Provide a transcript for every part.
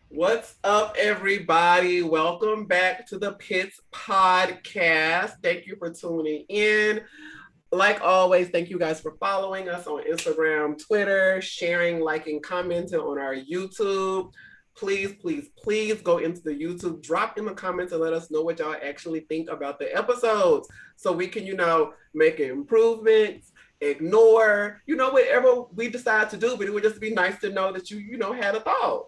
What's up, everybody? Welcome back to the Pits Podcast. Thank you for tuning in. Like always, thank you guys for following us on Instagram, Twitter, sharing, liking, commenting on our YouTube. Please, please, please go into the YouTube, drop in the comments and let us know what y'all actually think about the episodes so we can, make improvements, ignore, whatever we decide to do. But it would just be nice to know that you had a thought.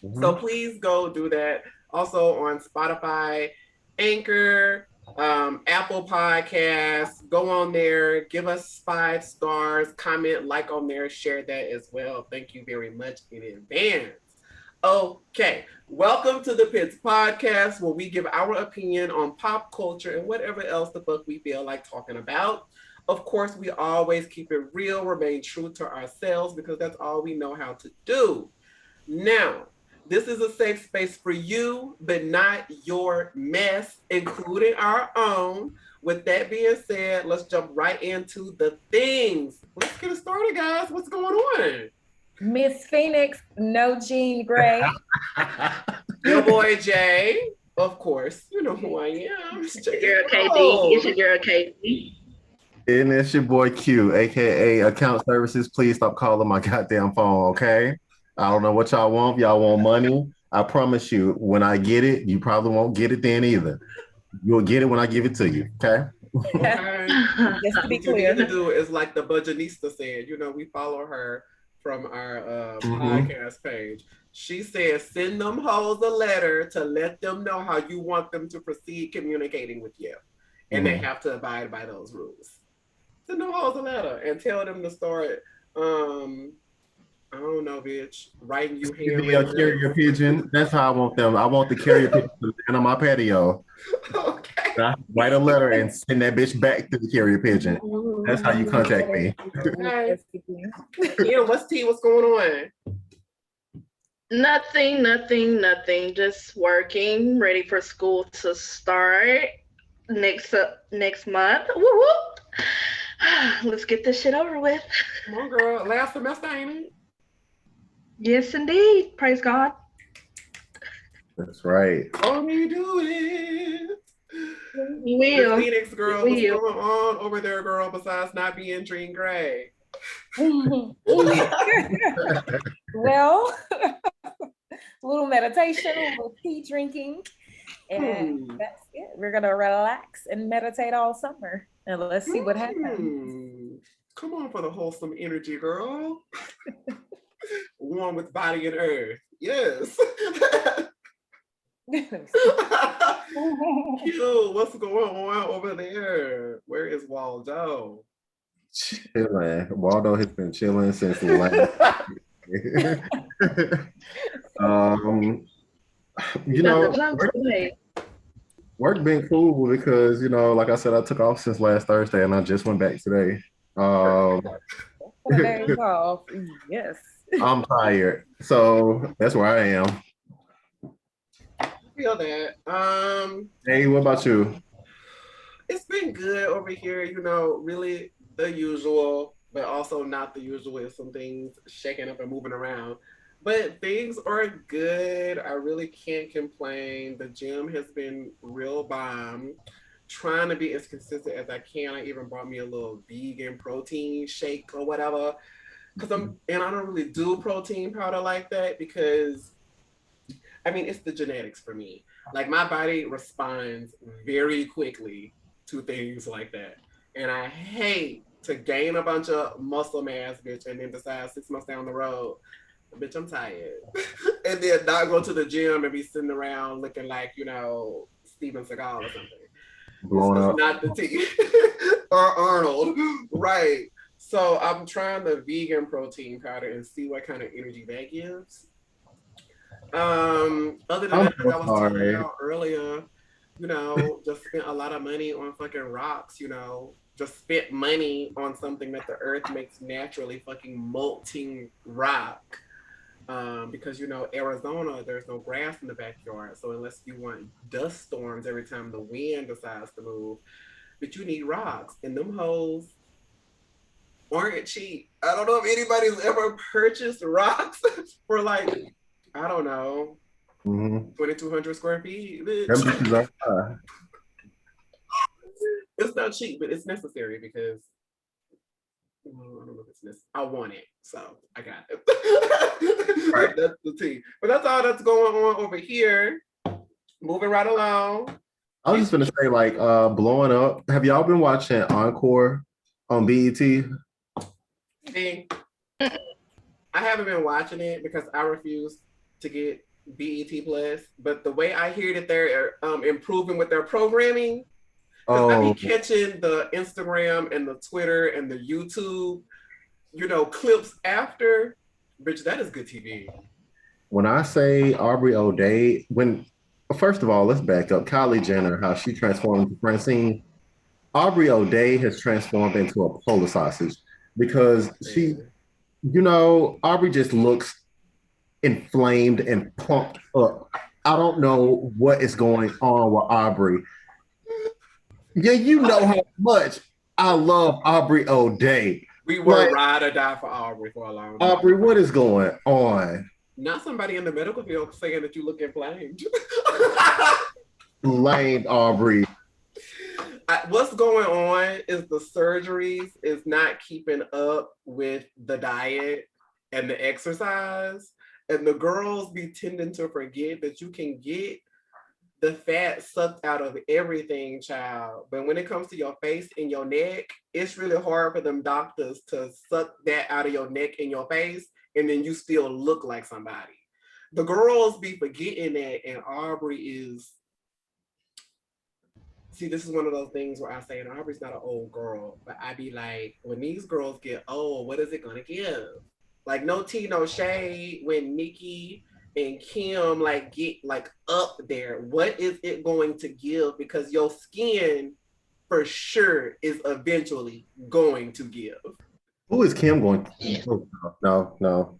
So Mm-hmm. please go do that. Also on Spotify, Anchor, Apple Podcasts. Go on there, give us 5 stars, comment, like on there, share that as well. Thank you very much in advance. Okay, welcome to the Pits Podcast, where we give our opinion on pop culture and whatever else the fuck we feel like talking about. Of course, we always keep it real, remain true to ourselves because that's all we know how to do. Now, this is a safe space for you, but not your mess, including our own. With that being said, let's jump right into the things. Let's get it started, guys. What's going on? Miss Phoenix, no Jean Grey. Your boy Jay, of course. You know who I am. It's It's your Jay girl KD. It's Rose. your girl KD. And it's your boy Q, aka Account Services. Please stop calling my goddamn phone, okay? I don't know what y'all want. Y'all want money? I promise you, when I get it, you probably won't get it then either. You'll get it when I give it to you, okay? Okay. Just to be What you need to clear. do is like the Budgetnista said. We follow her from our Mm-hmm. podcast page. She says, send them hoes a letter to let them know how you want them to proceed communicating with you. And they Mm-hmm. have to abide by those rules. Send them hoes a letter and tell them to start, um, I don't know, bitch, writing you The handwritten notes. carrier pigeon. That's how I want them. I want the carrier pigeon to land on my patio. Okay. I write a letter and send that bitch back to the carrier pigeon. That's how you contact me. Okay. Yeah, what's T? What's going on? Nothing. Just working, ready for school to start next month. Woo woo. Let's get this shit over with. Come on, girl. Last semester, ain't it? Yes, indeed. Praise God. That's right. Oh, we do it. We Miss will. Phoenix, girl, what's We will. going on over there, girl, besides not being Jean Grey? Well, a little meditation, a little tea drinking, and Hmm. that's it. We're gonna relax and meditate all summer, and let's see what happens. Come on for the wholesome energy, girl. One with body and earth. Yes. Cute. What's going on over there? Where is Waldo? Chilling. Waldo has been chilling since last. um, you Got the know, jump today. work been cool because like I said, I took off since last Thursday and I just went back today. Um, Couple days off. Yes. I'm tired, so that's where I am. I feel that. Hey, what about you? It's been good over here, really the usual, but also not the usual with some things shaking up and moving around. But things are good. I really can't complain. The gym has been real bomb. Trying to be as consistent as I can. I even bought me a little vegan protein shake or whatever. And I don't really do protein powder like that because it's the genetics for me. Like my body responds very quickly to things like that. And I hate to gain a bunch of muscle mass, bitch, and then decide 6 months down the road, bitch, I'm tired. And then not go to the gym and be sitting around looking like, Steven Seagal or something. It's Blowing just up. not the tea. Or Arnold. Right. So I'm trying the vegan protein powder and see what kind of energy that gives. Other than I'm that, like I so was telling sorry. y'all earlier, just spent a lot of money on fucking rocks, just spent money on something that the earth makes naturally, fucking molting rock. Because Arizona, there's no grass in the backyard. So unless you want dust storms every time the wind decides to move, but you need rocks. And them hoes aren't cheap. I don't know if anybody's ever purchased rocks for like, I don't know, Mm-hmm. 2,200 square feet, bitch. Them bitches are It's not cheap, but it's necessary because well, I don't know if it's necessary. I want it, so I got it. right. That's the tea. But that's all that's going on over here. Moving right along. I was just gonna say, like, blowing up. Have y'all been watching Encore on BET? See, I haven't been watching it because I refuse to get BET Plus. But the way I hear that they're improving with their programming, because I be catching the Instagram and the Twitter and the YouTube, clips after. Bitch, that is good TV. When I say Aubrey O'Day, first of all, let's back up. Kylie Jenner, how she transformed into Francine. Aubrey O'Day has transformed into a polar sausage because Aubrey just looks inflamed and pumped up. I don't know what is going on with Aubrey. Yeah, you know how much I love Aubrey O'Day. We were ride or die for Aubrey for a long time. Aubrey, what is going on? Not somebody in the medical field saying that you look inflamed. Blamed Aubrey. What's going on is the surgeries is not keeping up with the diet and the exercise. And the girls be tending to forget that you can get the fat sucked out of everything, child. But when it comes to your face and your neck, it's really hard for them doctors to suck that out of your neck and your face, and then you still look like somebody. The girls be forgetting that, and Aubrey is... See, this is one of those things where I say, and Aubrey's not an old girl, but I be like, when these girls get old, what is it gonna give? Like, no tea, no shade, when Nikki and Kim get up there, what is it going to give? Because your skin for sure is eventually going to give. Who is Kim going to? No.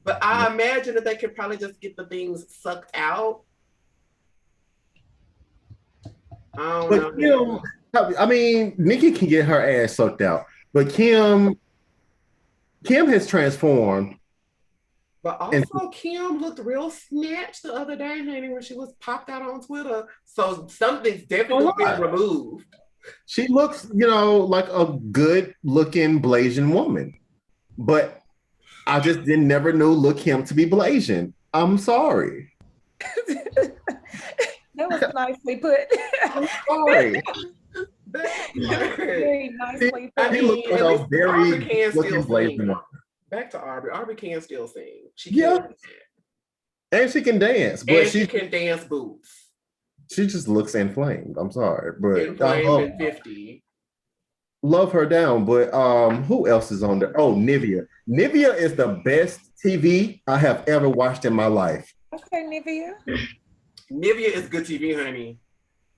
But I imagine that they could probably just get the things sucked out. I don't know. Kim, Nikki can get her ass sucked out, but Kim has transformed. But also, Kim looked real snatched the other day, honey, when she was popped out on Twitter. So something's definitely been removed. She looks, like a good-looking Blasian woman. But I just never knew Look Kim to be Blasian. I'm sorry. That was nicely put. I'm sorry. Very nicely put. I look like a very looking Blasian woman. Back to Aubrey. Aubrey can still sing. She can. And she can dance. But she can dance boots. She just looks inflamed. I'm sorry. But inflamed and 50. Love her down. But who else is on there? Oh, Nivea. Nivea is the best TV I have ever watched in my life. Okay, Nivea. Nivea is good TV, honey.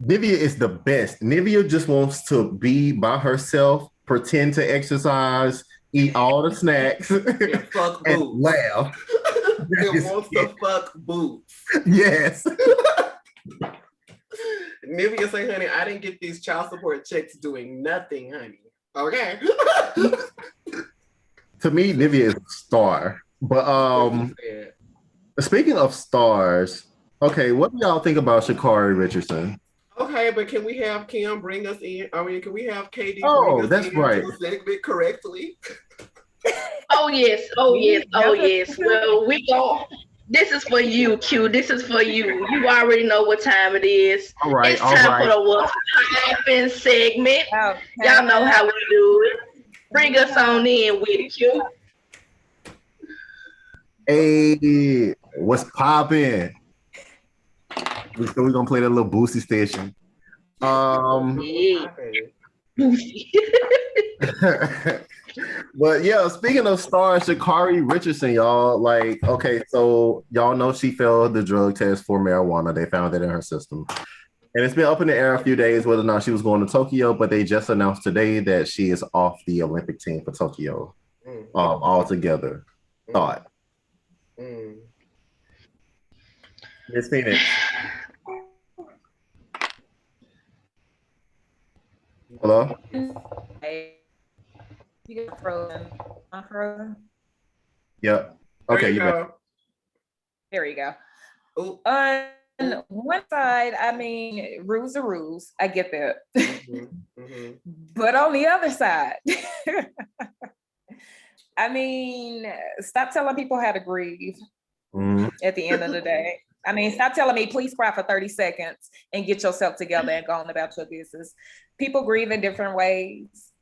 Nivea is the best. Nivea just wants to be by herself, pretend to exercise, eat all the snacks, and fuck and boots. Laugh. It wants to fuck boots. Yes. Nivea say, honey, I didn't get these child support checks doing nothing, honey. Okay. To me, Nivea is a star. But speaking of stars, okay, what do y'all think about Sha'Carri Richardson? Okay, but can we have Kim bring us in? Can we have KD bring us that's in right. to the segment correctly? Oh yes. Well, we go. This is for you, Q. This is for you. You already know what time it is. All right. It's time for the What's Poppin' segment. Okay. Y'all know how we do it. Bring us on in with it, Q. Hey, what's poppin'? We're gonna play that little Boosie station. But yeah, speaking of stars, Sha'Carri Richardson, y'all, okay, so y'all know she failed the drug test for marijuana. They found it in her system. And it's been up in the air a few days whether or not she was going to Tokyo, but they just announced today that she is off the Olympic team for Tokyo altogether. Thought. Miss Phoenix. Hello? Hey. You got frozen. I'm frozen. Yep. Okay, you go. There you go. Ooh. On one side, I mean, rules are rules. I get that. But on the other side, I mean, stop telling people how to grieve at the end of the day. I mean, stop telling me, please cry for 30 seconds and get yourself together and go on about your business. People grieve in different ways.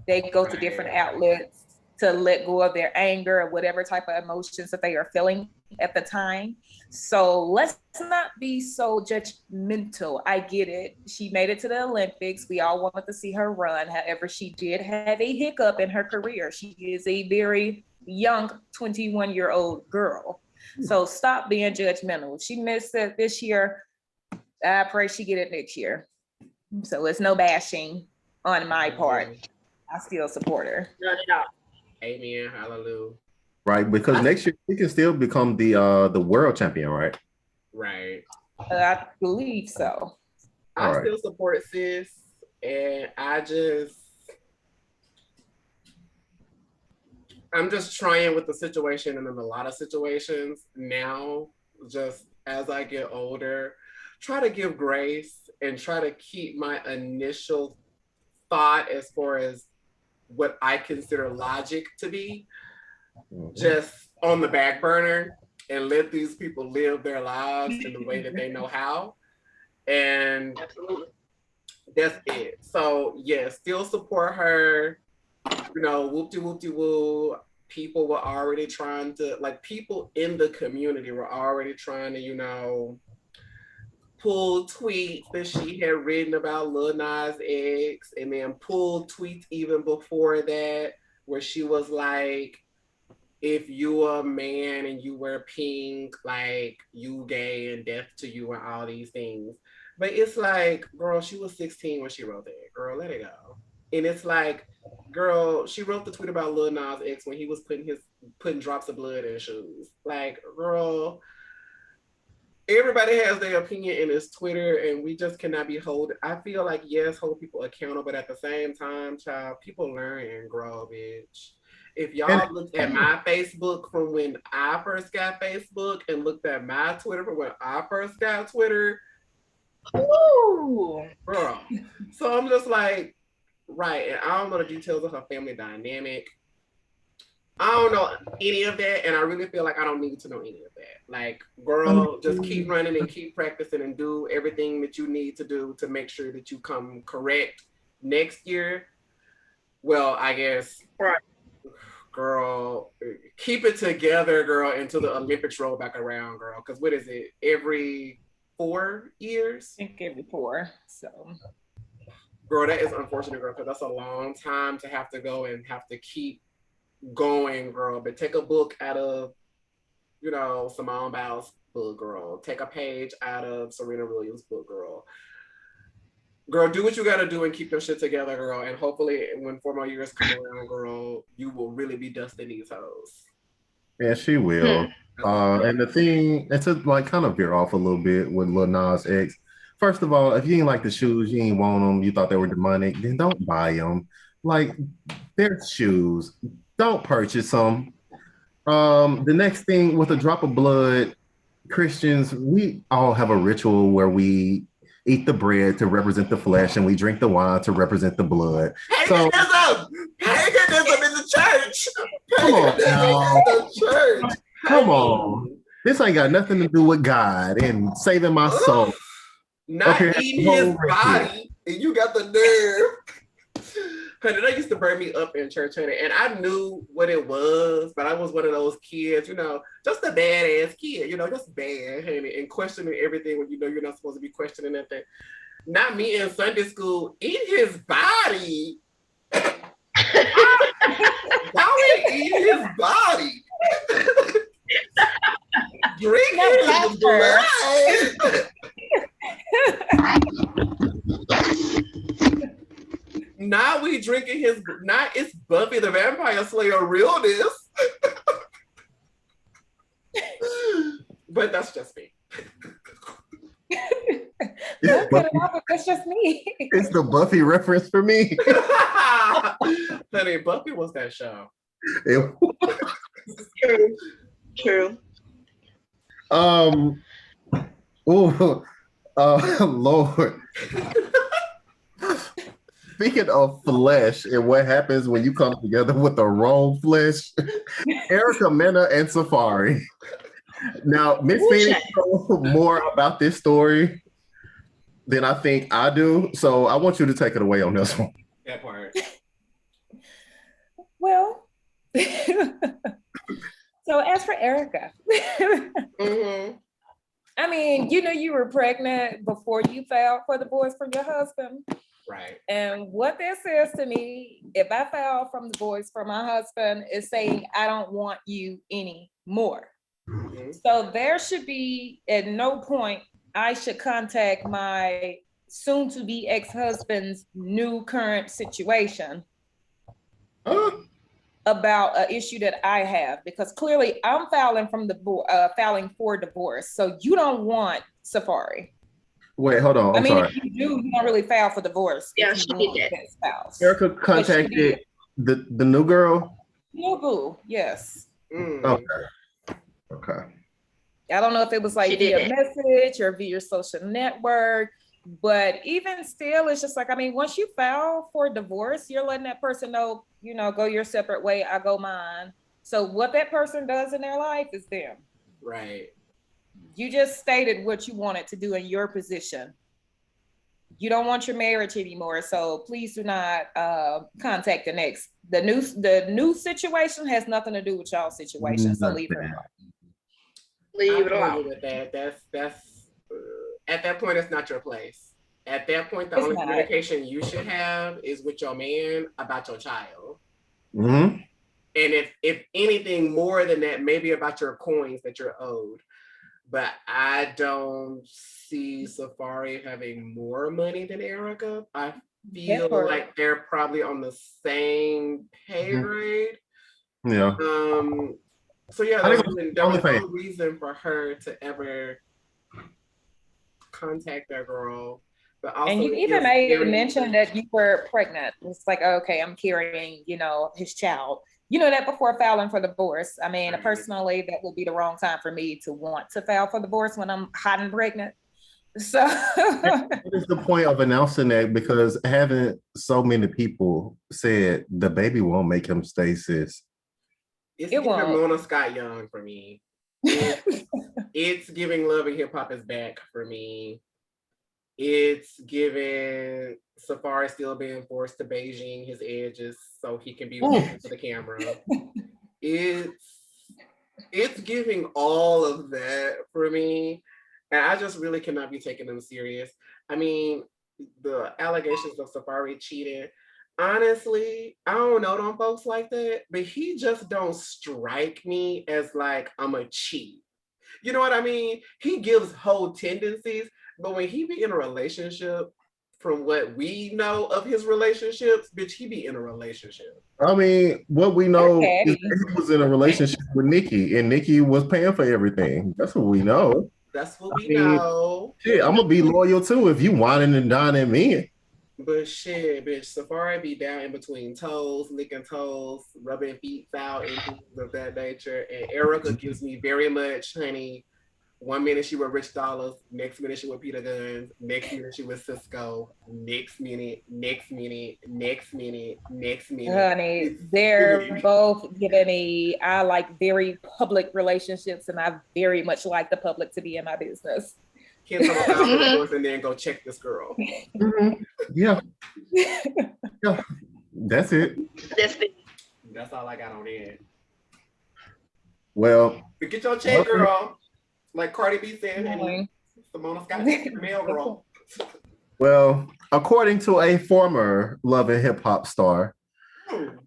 They go to different outlets to let go of their anger or whatever type of emotions that they are feeling at the time. So let's not be so judgmental. I get it. She made it to the Olympics. We all wanted to see her run. However, she did have a hiccup in her career. She is a very young 21-year-old girl. So stop being judgmental. If she missed it this year, I pray she get it next year. So it's no bashing on my part. I still support her. Not at all. Amen. Hallelujah. Right, because next year she can still become the world champion, right? Right. I believe so. I still support sis, and I'm just trying with the situation, and in a lot of situations now, just as I get older, try to give grace and try to keep my initial thought as far as what I consider logic to be just on the back burner and let these people live their lives in the way that they know how. And that's it. So yeah, still support her, whoop-de-whoop-de-woo. People were already trying to, people in the community were already trying to, pull tweets that she had written about Lil Nas X, and then pull tweets even before that, where she was like, if you a man and you wear pink, you gay and death to you and all these things. But it's like, girl, she was 16 when she wrote that. Girl, let it go. And it's like, girl, she wrote the tweet about Lil Nas X when he was putting drops of blood in shoes. Girl, everybody has their opinion in this Twitter, and we just cannot be I feel like, yes, hold people accountable, but at the same time, child, people learn and grow, bitch. If y'all looked at my Facebook from when I first got Facebook and looked at my Twitter from when I first got Twitter, ooh, girl. So I'm just like, right, and I don't know the details of her family dynamic. I don't know any of that, and I really feel like I don't need to know any of that. Girl, just keep running and keep practicing and do everything that you need to do to make sure that you come correct next year. Well, I guess, right. Girl, keep it together, girl, until the Olympics roll back around, girl. Because what is it? Every 4 years? I think every 4. So, girl, that is unfortunate, girl, because that's a long time to have to go and have to keep going, girl. But take a book out of, Simone Biles' book, girl. Take a page out of Serena Williams' book, girl. Girl, do what you gotta do and keep your shit together, girl. And hopefully when 4 more years come around, girl, you will really be dusting these hoes. Yeah, she will. And the thing, and to kind of veer off a little bit with Lil Nas X. First of all, if you ain't like the shoes, you ain't want them, you thought they were demonic, then don't buy them. They're shoes. Don't purchase them. The next thing, with a drop of blood, Christians, we all have a ritual where we eat the bread to represent the flesh and we drink the wine to represent the blood. Paganism! Paganism in the church! Come on now. The church! Come on. This ain't got nothing to do with God and saving my soul. Not eating his body, and you got the nerve. Honey, that used to burn me up in church, honey. And I knew what it was, but I was one of those kids, just a badass kid, just bad, honey, and questioning everything when you're not supposed to be questioning nothing. Not me in Sunday school. Eat his body. Y'all ain't eating his body. Drink his blood. Now we drinking his, not it's Buffy the Vampire Slayer realness. But that's just me. That's just me. It's the Buffy reference for me. Honey, Buffy was that show. True. Um. Oh, Lord. Speaking of flesh and what happens when you come together with the wrong flesh, Erica Mena and Safari. Now, Miss Ooh, Phoenix child. knows more about this story than I think I do. So I want you to take it away on this one. That part. Well, so as for Erica, Mm-hmm. I mean, you know, you were pregnant before you filed for divorce from your husband. Right. And what that says to me, if I filed from divorce from my husband, is saying I don't want you anymore. Mm-hmm. So there should be at no point I should contact my soon to be ex-husband's new current situation about an issue that I have, because clearly I'm filing filing for divorce. So you don't want Safari. Wait, hold on. I I'm mean, sorry. if you do, you don't really file for divorce Yeah, if she you did want that. that spouse. Erica But she contacted did. the new girl. No boo, yes. Mm. Okay. Okay. I don't know if it was like She did via it. message or via your social network, but even still, it's just like, I mean, once you file for divorce, you're letting that person know, you know, go your separate way, I go mine. So what that person does in their life is them. Right. You just stated what you wanted to do in your position. You don't want your marriage anymore, so please do not contact the next. The new situation has nothing to do with y'all's situation, so leave it alone. Leave I it feel you alone. with that. That's at that point, it's not your place. At that point, the It's only not. communication you should have is with your man about your child. Mm-hmm. And if anything more than that, maybe about your coins that you're owed. But I don't see Safari having more money than Erica. I feel like they're probably on the same pay grade. Yeah. So yeah, I there think was no reason for her to ever contact that girl. But also, and you even made mention that you were pregnant. It's like, okay, I'm carrying, you know, his child. You know that before filing for divorce. I mean, personally, that would be the wrong time for me to want to file for divorce when I'm hot and pregnant. So what is the point of announcing that? Because having so many people said the baby won't make him stay, sis. It's it giving won't. Mona Scott Young for me. It's giving Love and Hip Hop is back for me. It's giving Safari still being forced to Beijing his edges so he can be watching to the camera. It's giving all of that for me. And I just really cannot be taking them serious. I mean, the allegations of Safari cheating, honestly, I don't know them folks like that, but he just don't strike me as like I'm a cheat. You know what I mean? He gives whole tendencies, but when he be in a relationship, from what we know of his relationships, bitch, he be in a relationship. I mean, what we know is Okay. that he was in a relationship with Nikki, and Nikki was paying for everything. That's what we know. That's what we know. Shit, I'm gonna be loyal too if you whining and dining me. But shit, bitch, Safari be down in between toes, licking toes, rubbing feet out, and things of that nature. And Erica gives me very much, honey. 1 minute she with Rich Dollars, next minute she with Peter Guns, next minute she with Cisco, next minute. Honey, they're both giving me, I like very public relationships, and I very much like the public to be in my business. Can't talk about divorce and then go check this girl. Mm-hmm. Yeah. Yeah. That's it. That's all I got on it. Well, but get your check, girl. Like Cardi B said, and Simona Scott, male girl. Well, according to a former Love and Hip Hop star,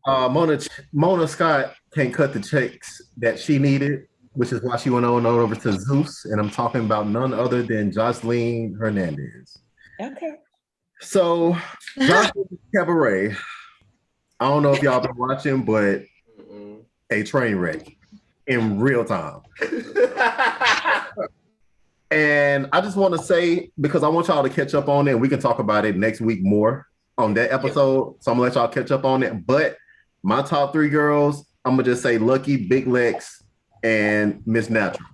Mona Scott can't cut the checks that she needed, which is why she went on over to Zeus. And I'm talking about none other than Joseline Hernandez. Okay. So, Joseline Cabaret, I don't know if y'all been watching, but a train wreck in real time. And I just want to say, because I want y'all to catch up on it, and we can talk about it next week more on that episode. So I'm gonna let y'all catch up on it. But my top 3 girls, I'm gonna just say Lucky, Big Lex, and Miss Natural.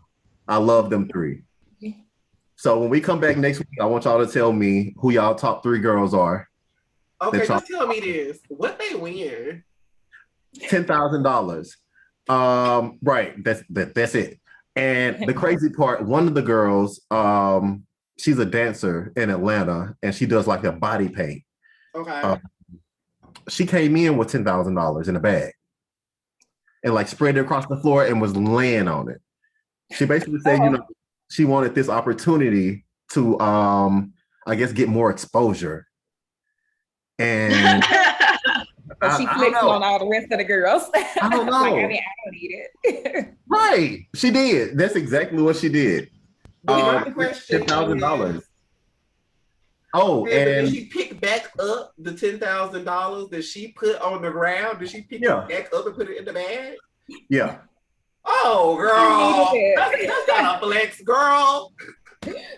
I love them three. So when we come back next week, I want y'all to tell me who y'all top 3 girls are. Okay, just tell me this. What they win? $10,000. Right. That's it. And the crazy part, one of the girls, she's a dancer in Atlanta, and she does like a body paint. Okay. She came in with $10,000 in a bag, and like spread it across the floor and was laying on it. She basically said, she wanted this opportunity to, I guess, get more exposure. And so she flexed on all the rest of the girls. I don't know. Like, I mean, I don't need it. Right. She did. That's exactly what she did. My question $10,000. Oh, and did she pick back up the $10,000 that she put on the ground? Did she pick it back up and put it in the bag? Yeah. Oh, girl. That's not a flex, girl.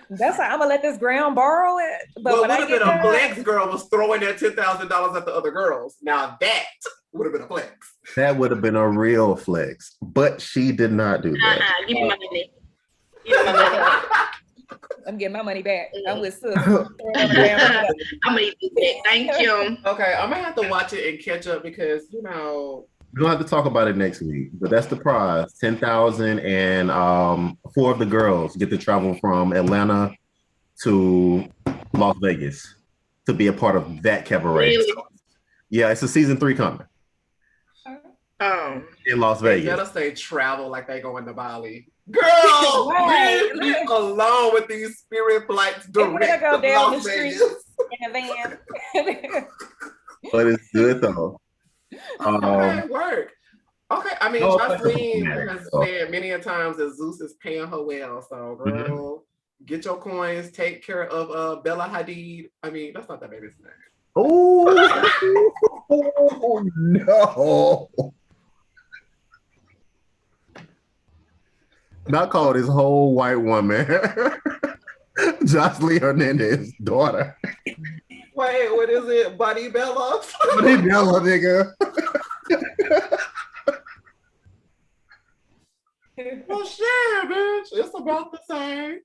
That's why I'm gonna let this ground borrow it. But what would have been a flex, girl, was throwing that $10,000 at the other girls. Now that would have been a flex. That would have been a real flex, but she did not do that. Give me my money. I'm getting my money back. I'm with sis. I'm gonna eat it. Thank you. Okay, I'm gonna have to watch it and catch up because we're gonna have to talk about it next week. But that's the prize: $10,000, and 4 of the girls get to travel from Atlanta to Las Vegas to be a part of that cabaret. Really? Yeah, it's a season 3 coming. In Las Vegas. They better say travel like they going to Bali. Girl, leave me alone with these spirit flights direct go to down Las the street Vegas. in a van. But it's good though. Okay, work. Okay, I mean, Joseline has said many a times that Zeus is paying her well. So, girl, get your coins. Take care of Bella Hadid. I mean, that's not that baby's name. Oh no! Not call this whole white woman Joseline Hernandez's daughter. Wait, what is it? Buddy Bella? Buddy Bella, nigga. Well, shit, bitch. It's about the same.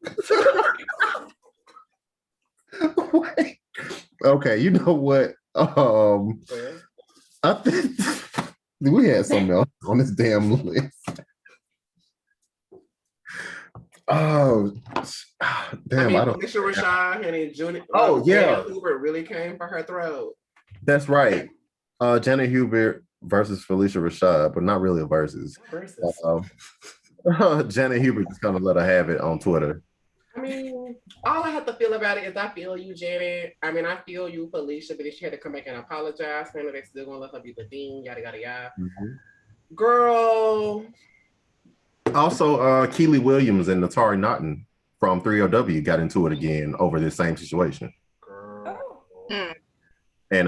Wait. Okay, you know what? I think we had something else on this damn list. Oh, damn! I don't. Felicia Rashad and Janet. Yeah. Hubert really came for her throat. That's right. Janet Hubert versus Felicia Rashad, but not really a versus. Janet Hubert just kind of let her have it on Twitter. I mean, all I have to feel about it is I feel you, Janet. I mean, I feel you, Felicia, but she had to come back and apologize. Saying that they still gonna let her be the thing, yada yada yada. Girl. Also, Keely Williams and Natari Naughton from 3LW got into it again over this same situation. Girl. And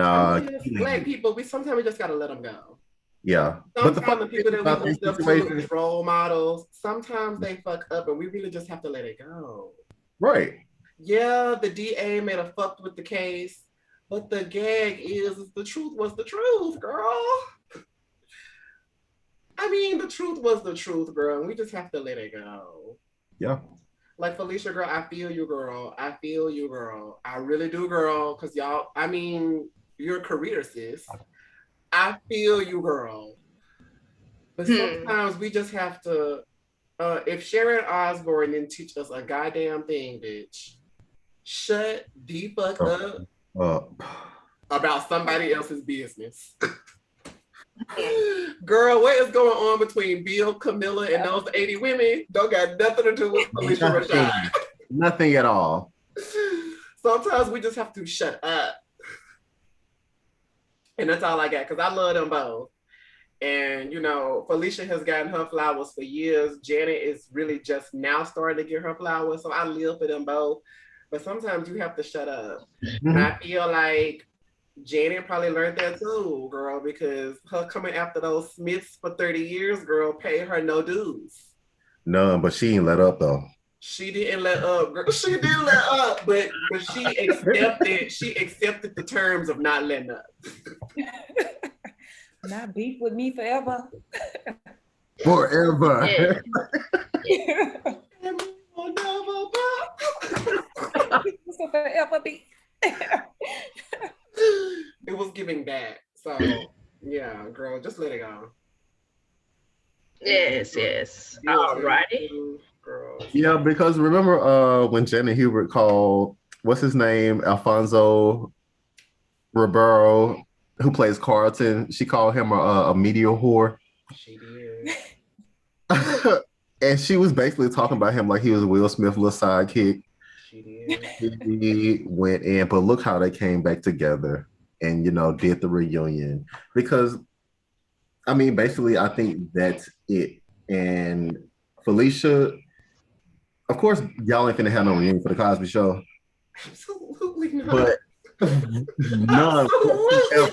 black people, sometimes we just gotta let them go. Yeah. Sometimes the people that we look up to as role models, sometimes they fuck up and we really just have to let it go. Right. Yeah, the DA may have fucked with the case, but the gag is the truth was the truth, girl. I mean, the truth was the truth, girl. And we just have to let it go. Yeah. Like, Felicia, girl, I feel you, girl. I feel you, girl. I really do, girl. Because y'all, I mean, you're a career, sis. I feel you, girl. But sometimes we just have to, if Sharon Osbourne didn't teach us a goddamn thing, bitch, shut the fuck up about somebody else's business. Girl, what is going on between Bill, Camilla, and those 80 women? Don't got nothing to do with Felicia Rashad. Nothing at all. Sometimes we just have to shut up. And that's all I got, because I love them both. And, you know, Felicia has gotten her flowers for years. Janet is really just now starting to get her flowers. So I live for them both. But sometimes you have to shut up. And I feel like Janet probably learned that too, girl, because her coming after those Smiths for 30 years, girl, pay her no dues. None, but she ain't let up though. She didn't let up, girl. She didn't let up, but she accepted the terms of not letting up. Not beef with me forever. Forever. Yeah. And we will never So forever be. It was giving back. So yeah, girl, just let it go. Yes, yes. Alrighty. Girl. Yeah, because remember when Janet Hubert called, what's his name? Alfonso Ribeiro, who plays Carlton. She called him a media whore. She did. And she was basically talking about him like he was Will Smith's little sidekick. She did. He went in, but look how they came back together and, did the reunion. Because, I mean, basically, I think that's it. And Felicia, of course, y'all ain't finna have no reunion for the Cosby Show. Absolutely not. But none whatsoever.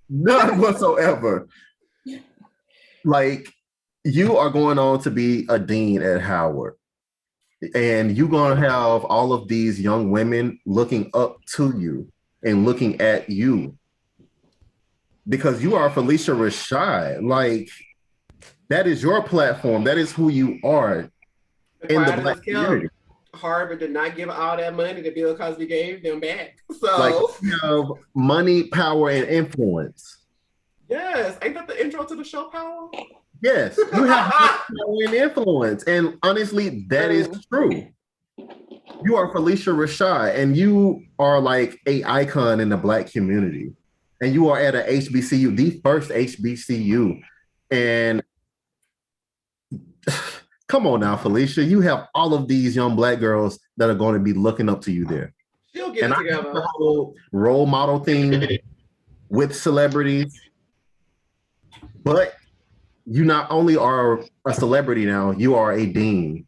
None whatsoever. Like, you are going on to be a dean at Howard. And you're going to have all of these young women looking up to you and looking at you. Because you are Felicia Rashad. Like, that is your platform. That is who you are in the Black community. Harvard did not give all that money that Bill Cosby gave them back. So, like, you have money, power, and influence. Yes. Ain't that the intro to the show, Power? Yes. You have power and influence. And honestly, that is true. You are Felicia Rashad, and you are like an icon in the Black community. And you are at a HBCU, the first HBCU. And come on now, Felicia. You have all of these young Black girls that are going to be looking up to you there. She'll get it together. The whole role model thing with celebrities. But you not only are a celebrity now, you are a dean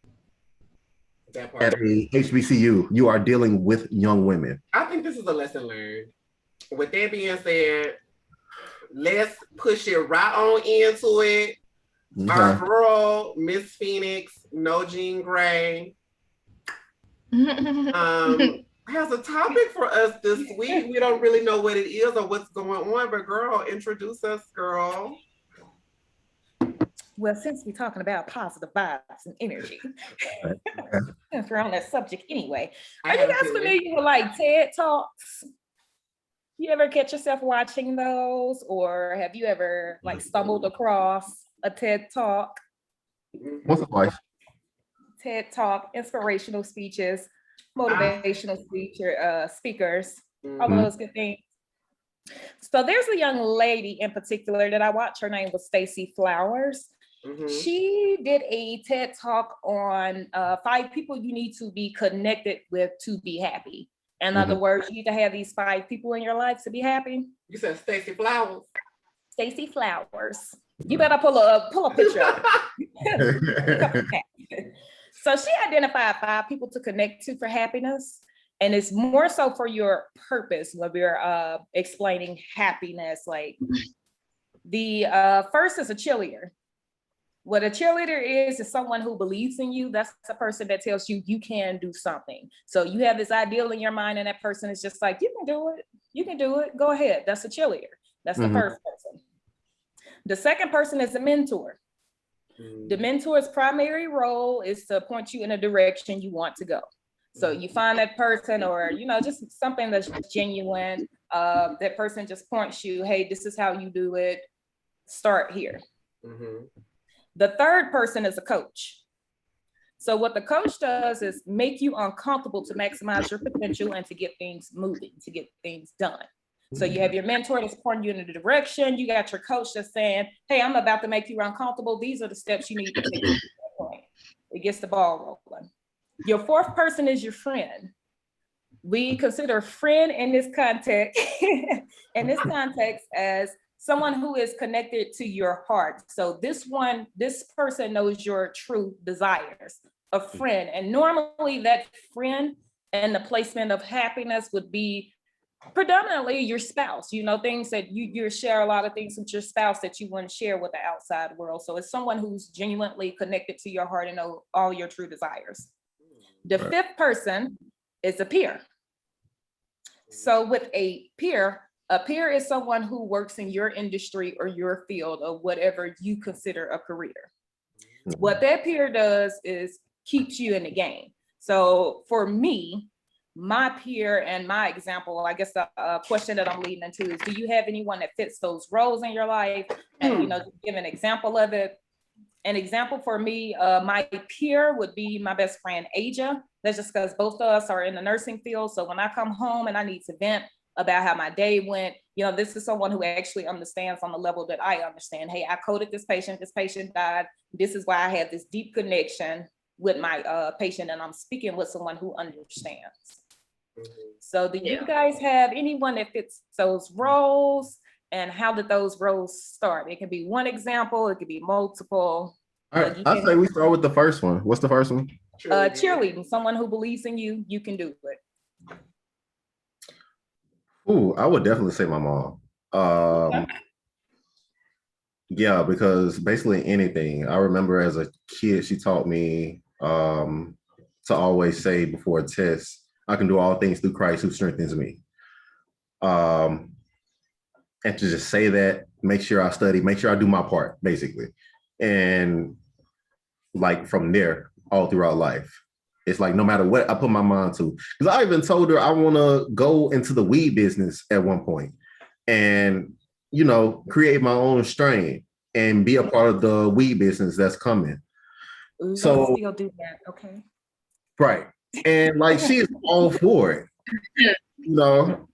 at a HBCU. You are dealing with young women. I think this is a lesson learned. With that being said, let's push it right on into it. Okay. Our girl, Miss Phoenix, No Jean Grey, has a topic for us this week. We don't really know what it is or what's going on, but girl, introduce us, girl. Well, since we're talking about positive vibes and energy, since we're on that subject anyway, are you guys familiar with like TED Talks? You ever catch yourself watching those, or have you ever like stumbled across a TED Talk? What's it like? TED Talk, inspirational speeches, motivational speakers, all of those good things. So there's a young lady in particular that I watch. Her name was Stacey Flowers. She did a TED Talk on 5 people you need to be connected with to be happy. In other words, you need to have these 5 people in your life to be happy. You said Stacey Flowers. Stacey Flowers. You better pull a picture of it. So she identified 5 people to connect to for happiness. And it's more so for your purpose when we're explaining happiness. Like the first is a cheerleader. What a cheerleader is someone who believes in you. That's a person that tells you you can do something. So you have this ideal in your mind and that person is just like, you can do it. You can do it. Go ahead. That's a cheerleader. That's the first person. The second person is a mentor. The mentor's primary role is to point you in a direction you want to go. So you find that person or, just something that's genuine. That person just points you, hey, this is how you do it. Start here. The third person is a coach. So what the coach does is make you uncomfortable to maximize your potential and to get things moving, to get things done. So you have your mentor that's pointing you in the direction. You got your coach that's saying, hey, I'm about to make you uncomfortable. These are the steps you need to take to that point. It gets the ball rolling. Your fourth person is your friend. We consider friend in this context, as someone who is connected to your heart. So this person knows your true desires, a friend. And normally that friend and the placement of happiness would be predominantly your spouse, things that you share a lot of things with your spouse that you wouldn't share with the outside world. So it's someone who's genuinely connected to your heart and know all your true desires. The fifth person is a peer. So with a peer, A peer is someone who works in your industry or your field or whatever you consider a career. What that peer does is keeps you in the game. So for me, my peer and my example, I guess the question that I'm leading into is, do you have anyone that fits those roles in your life? And, you know, give an example of it. An example for me, my peer would be my best friend, Aja. That's just because both of us are in the nursing field. So when I come home and I need to vent about how my day went, you know, this is someone who actually understands on the level that I understand. Hey, I coded this patient died. This is why I have this deep connection with my patient, and I'm speaking with someone who understands. So do you guys have anyone that fits those roles? And how did those roles start? It can be one example, it could be multiple. All right, I say we start with the first one. What's the first one? Cheerleading, someone who believes in you, you can do it. Ooh, I would definitely say my mom. Yeah, because basically anything. I remember as a kid, she taught me to always say before a test, I can do all things through Christ who strengthens me. And to just say that, make sure I study, make sure I do my part, basically. And like from there, all throughout life, it's like no matter what I put my mind to. Because I even told her I want to go into the weed business at one point and, you know, create my own strain and be a part of the weed business that's coming. So still do that, okay. Right. And like she is all for it. You know.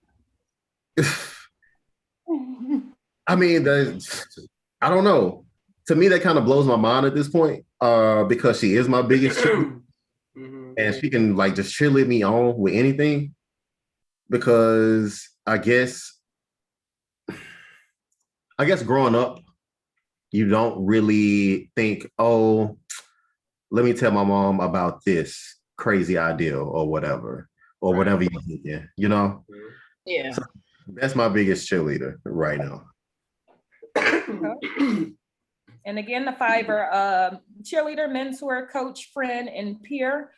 I mean, I don't know. To me, that kind of blows my mind at this point, because she is my biggest cheerleader, and she can like just cheerlead me on with anything. Because I guess growing up, you don't really think, oh, let me tell my mom about this crazy idea or whatever you're thinking, you know? Yeah. So that's my biggest cheerleader right now. And again, the fiver, cheerleader, mentor, coach, friend, and peer.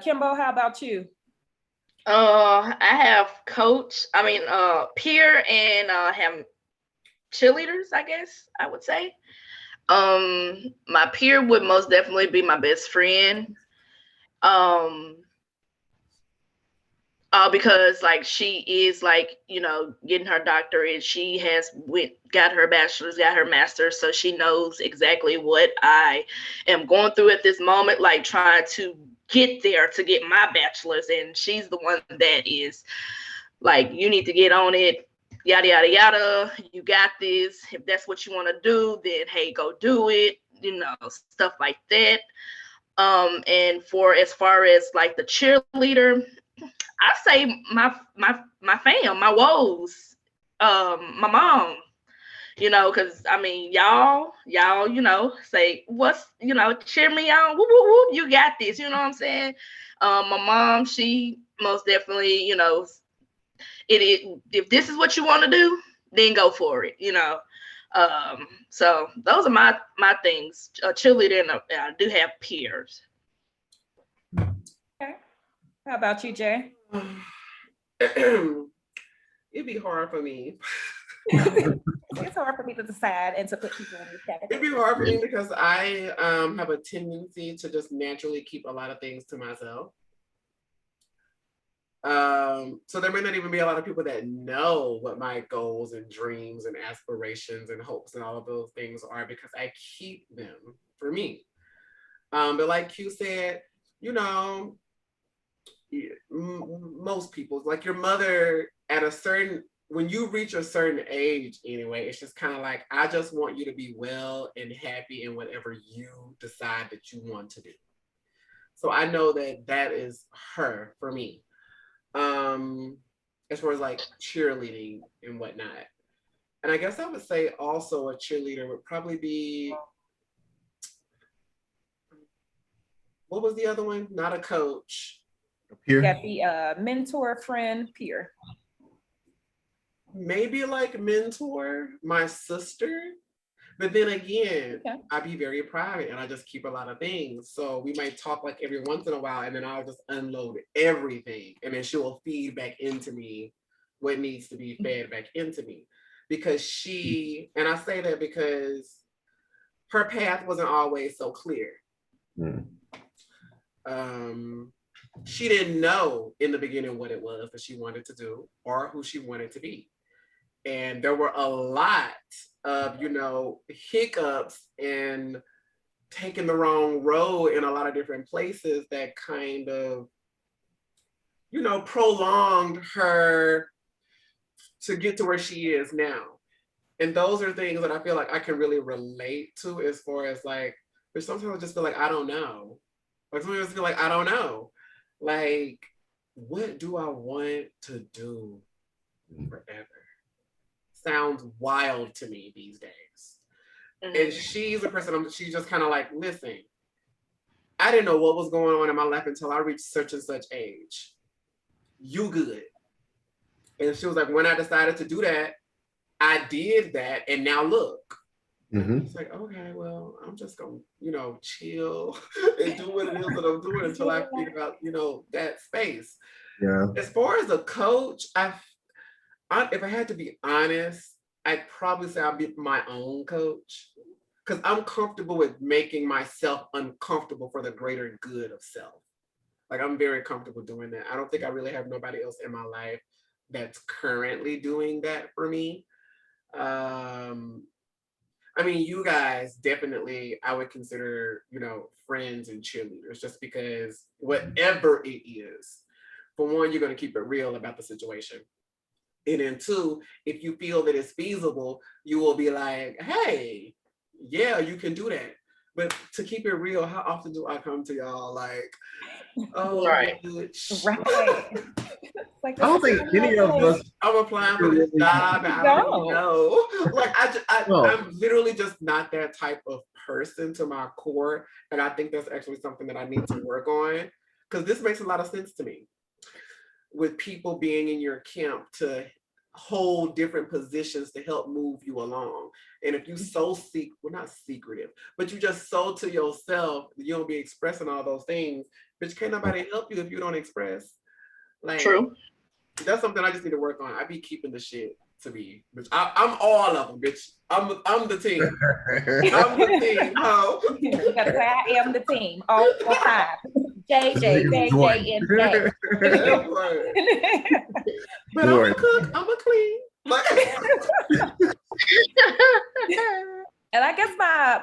Kimbo, how about you? I have peer, and have cheerleaders, I guess I would say. My peer would most definitely be my best friend. Because like she is like, you know, getting her doctorate. She has got her bachelor's, got her master's, so she knows exactly what I am going through at this moment, like trying to get there to get my bachelor's. And she's the one that is like, you need to get on it, yada yada yada. You got this. If that's what you want to do, then hey, go do it. You know, stuff like that. And for as far as like the cheerleader, I say my fam, my woes, my mom, you know, because I mean, y'all, you know, say what's, you know, cheer me on, whoop, whoop, whoop, you got this, you know what I'm saying? My mom, she most definitely, you know, if this is what you want to do, then go for it, you know. So those are my things. A cheerleader, and I do have peers. Okay. How about you, Jay? It'd be hard for me. It's hard for me to decide and to put people in this category. It'd be hard for me because I have a tendency to just naturally keep a lot of things to myself. So there may not even be a lot of people that know what my goals and dreams and aspirations and hopes and all of those things are, because I keep them for me. But like Q said, you know, most people, like your mother at a certain, when you reach a certain age anyway, it's just kind of like, I just want you to be well and happy in whatever you decide that you want to do. So I know that that is her for me. As far as like cheerleading and whatnot. And I guess I would say also a cheerleader would probably be, what was the other one? Not a coach. Peer. Got the mentor, friend, peer. Maybe like mentor, my sister. But then again, I be very private and I just keep a lot of things. So we might talk like every once in a while, and then I'll just unload everything. And then she'll feed back into me what needs to be fed back into me. Because she, and I say that because her path wasn't always so clear. Mm. She didn't know in the beginning what it was that she wanted to do or who she wanted to be. And there were a lot of, hiccups and taking the wrong road in a lot of different places that kind of, prolonged her to get to where she is now. And those are things that I feel like I can really relate to as far as like, but sometimes I just feel like I don't know. Like sometimes I just feel like I don't know. Like, what do I want to do forever? Sounds wild to me these days. And she's a person, she's just kind of like, listen, I didn't know what was going on in my life until I reached such and such age. You good. And she was like, when I decided to do that, I did that, and now look. It's like, okay, well, I'm just gonna, chill and do what it is that I'm doing until I figure out, that space. Yeah. As far as a coach, if I had to be honest, I'd probably say I'll be my own coach because I'm comfortable with making myself uncomfortable for the greater good of self. Like, I'm very comfortable doing that. I don't think I really have nobody else in my life that's currently doing that for me. I mean, you guys definitely, I would consider, friends and cheerleaders, just because whatever it is, for one, you're going to keep it real about the situation. And then two, if you feel that it's feasible, you will be like, hey, yeah, you can do that. But to keep it real, how often do I come to y'all like, oh, right. bitch. Right. Like, I don't think any of us. I'm applying for this job and I don't even know. Like, I'm literally just not that type of person to my core. And I think that's actually something that I need to work on, because this makes a lot of sense to me. With people being in your camp to hold different positions to help move you along. And if you not secretive, but you just so to yourself, you don't be expressing all those things, bitch, can't nobody help you if you don't express. Like, true. That's something I just need to work on. I be keeping the shit to me, bitch. I'm all of them, bitch. I'm the team. I'm the team. Oh, you gotta say I am the team all five. JJ, JJ, and J. But I'm a cook. I'm a clean. And I guess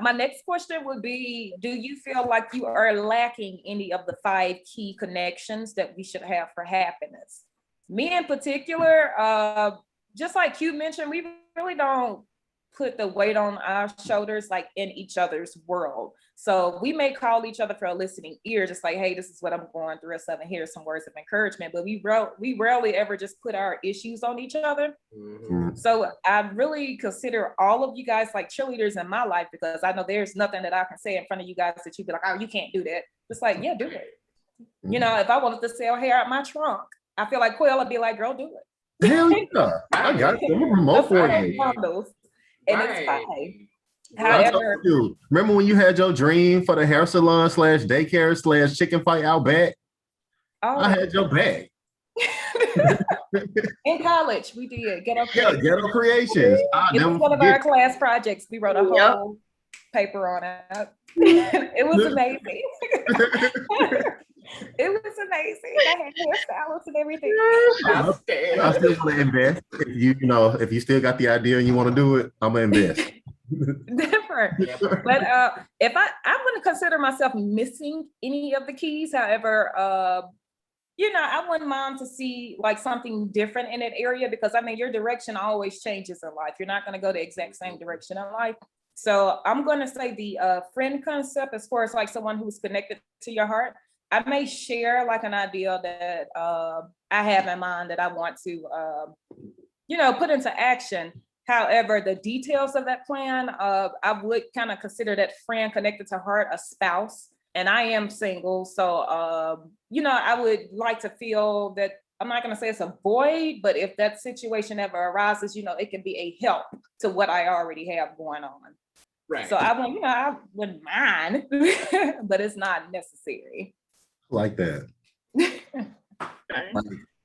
my next question would be, do you feel like you are lacking any of the 5 key connections that we should have for happiness? Me in particular, just like you mentioned, we really don't put the weight on our shoulders like in each other's world. So we may call each other for a listening ear, just like, hey, this is what I'm going through, and here's some words of encouragement. But we rarely ever just put our issues on each other. Mm-hmm. So I really consider all of you guys like cheerleaders in my life, because I know there's nothing that I can say in front of you guys that you'd be like, oh, you can't do that. It's like, yeah, do it. Mm-hmm. If I wanted to sell hair out my trunk, I feel like Quill would be like, girl, do it. Hell yeah. I got you. I'm a remote for you. And it's fine. However, remember when you had your dream for the hair salon / daycare / chicken fight out back? Oh, I had your back. In college, we did Ghetto Creations. It was one of our class projects. We wrote a whole paper on it. It was amazing. It was amazing. I had hairstylists and everything. I still want to invest. If you still got the idea and you want to do it, I'm gonna invest. Different. But if I'm going to consider myself missing any of the keys. However, I wouldn't mind to see like something different in that area, because your direction always changes in life. You're not going to go the exact same direction in life. So I'm going to say the friend concept, as far as like someone who's connected to your heart. I may share like an idea that I have in mind that I want to, put into action. However, the details of that plan, I would kind of consider that friend connected to heart a spouse, and I am single. So, I would like to feel that, I'm not going to say it's a void, but if that situation ever arises, it can be a help to what I already have going on. Right. So I wouldn't mind, but it's not necessary. Like that.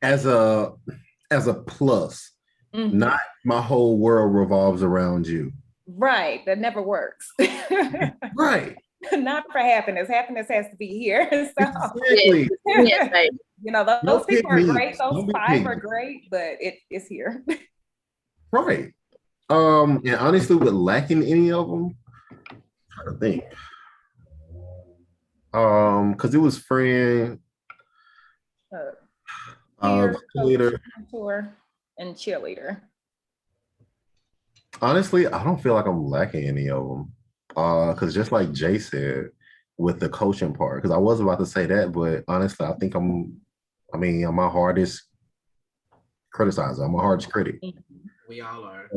As a as a plus, Mm-hmm. not my whole world revolves around you. Right. That never works. Right. Not for happiness. Happiness has to be here. So, Exactly. Yes, baby. you know, those Don't people pick are me. great. Those Don't be 5 picky. are great, but it's here. Right. And honestly, with lacking any of them, I'm trying to think. Because it was friend, Peer, coach, cheerleader. mentor, and cheerleader. Honestly, I don't feel like I'm lacking any of them. Because just like Jay said, with the coaching part, because I was about to say that, but honestly, I think I'm my hardest criticizer. I'm a hardest critic. We all are.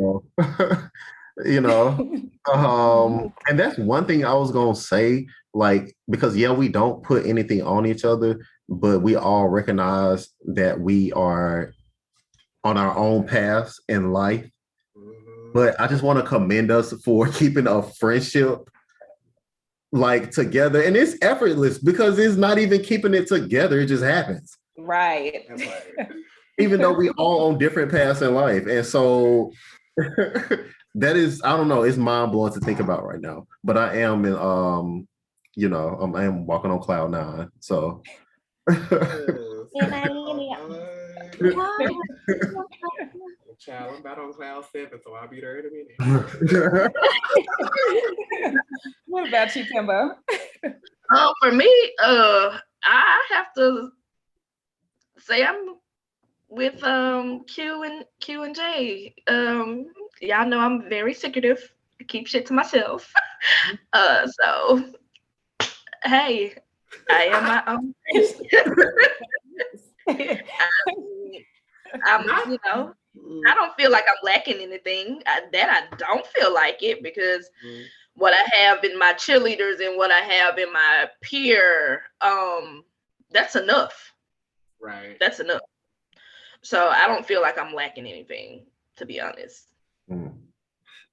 You know, and that's one thing I was gonna say, like, because yeah, we don't put anything on each other, but we all recognize that we are on our own paths in life. Mm-hmm. But I just want to commend us for keeping a friendship like together, and it's effortless because it's not even keeping it together; it just happens. Right. That's right. Even though we all on different paths in life, and so that is, I don't know, it's mind blowing to think about right now. But I am in, I am walking on cloud 9. So. Child, I'm about on cloud 7, so I'll be there in a minute. What about you, Kimbo? For me, I have to say I'm with Q and J. Y'all know I'm very secretive. I keep shit to myself. So hey, I am my own I don't feel like I'm lacking anything. I don't feel like it, because what I have in my cheerleaders and what I have in my peer, that's enough. Right. That's enough. So I don't feel like I'm lacking anything, to be honest.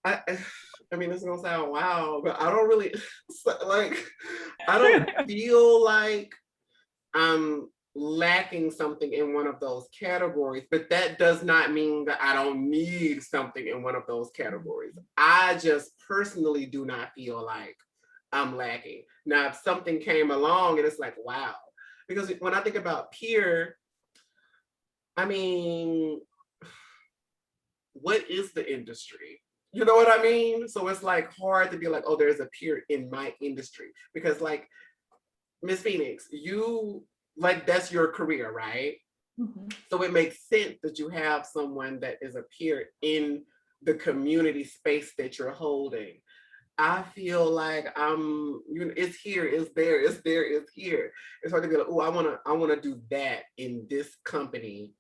I mean, this is gonna sound wild, but I don't really like. I don't feel like I'm lacking something in one of those categories, but that does not mean that I don't need something in one of those categories. I just personally do not feel like I'm lacking. Now, if something came along and it's like, wow, because when I think about peer, I mean, what is the industry? You know what I mean? So it's like hard to be like, oh, there's a peer in my industry, because like Miss Phoenix, you like that's your career, right? Mm-hmm. So it makes sense that you have someone that is a peer in the community space that you're holding. I feel like it's here, it's there, it's there, it's here. It's hard to be like, oh, I wanna do that in this company,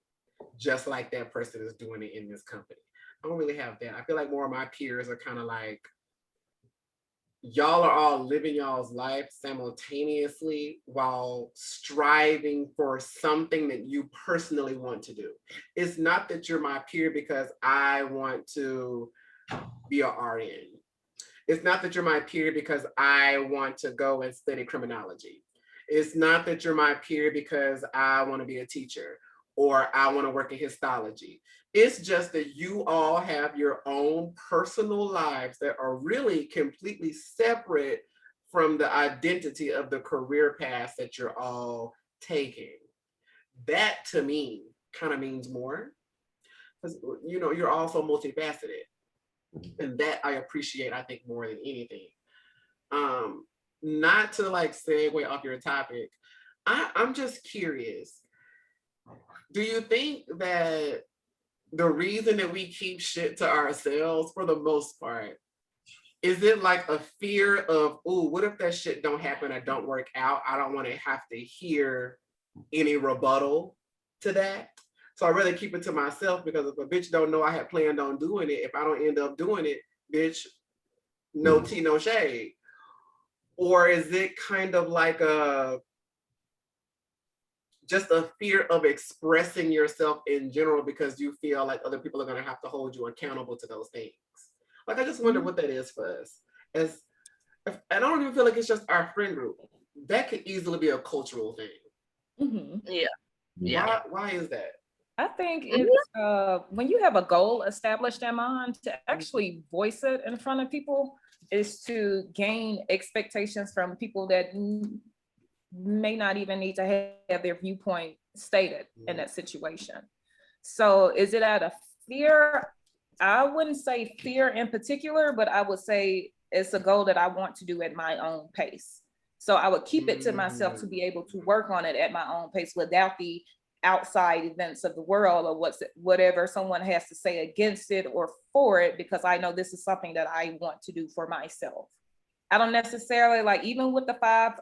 just like that person is doing it in this company. I don't really have that. I feel like more of my peers are kind of like, y'all are all living y'all's life simultaneously while striving for something that you personally want to do. It's not that you're my peer because I want to be an RN. It's not that you're my peer because I want to go and study criminology. It's not that you're my peer because I want to be a teacher or I want to work in histology. It's just that you all have your own personal lives that are really completely separate from the identity of the career paths that you're all taking. That to me kind of means more, because you're also multifaceted. And that I appreciate, I think, more than anything. Not to like segue off your topic, I'm just curious. Do you think that the reason that we keep shit to ourselves for the most part, is it like a fear of, oh, what if that shit don't happen or don't work out? I don't want to have to hear any rebuttal to that. So I rather keep it to myself, because if a bitch don't know I had planned on doing it, if I don't end up doing it, bitch, no tea, no shade. Or is it kind of like just a fear of expressing yourself in general because you feel like other people are going to have to hold you accountable to those things? Like, I just wonder what that is for us. And I don't even feel like it's just our friend group. That could easily be a cultural thing. Mm-hmm. Yeah. Why is that? I think it's when you have a goal established in mind, to actually voice it in front of people is to gain expectations from people that may not even need to have their viewpoint stated in that situation. So is it out of fear? I wouldn't say fear in particular, but I would say it's a goal that I want to do at my own pace. So I would keep it to myself to be able to work on it at my own pace without the outside events of the world or whatever someone has to say against it or for it, because I know this is something that I want to do for myself. I don't necessarily like, even with the five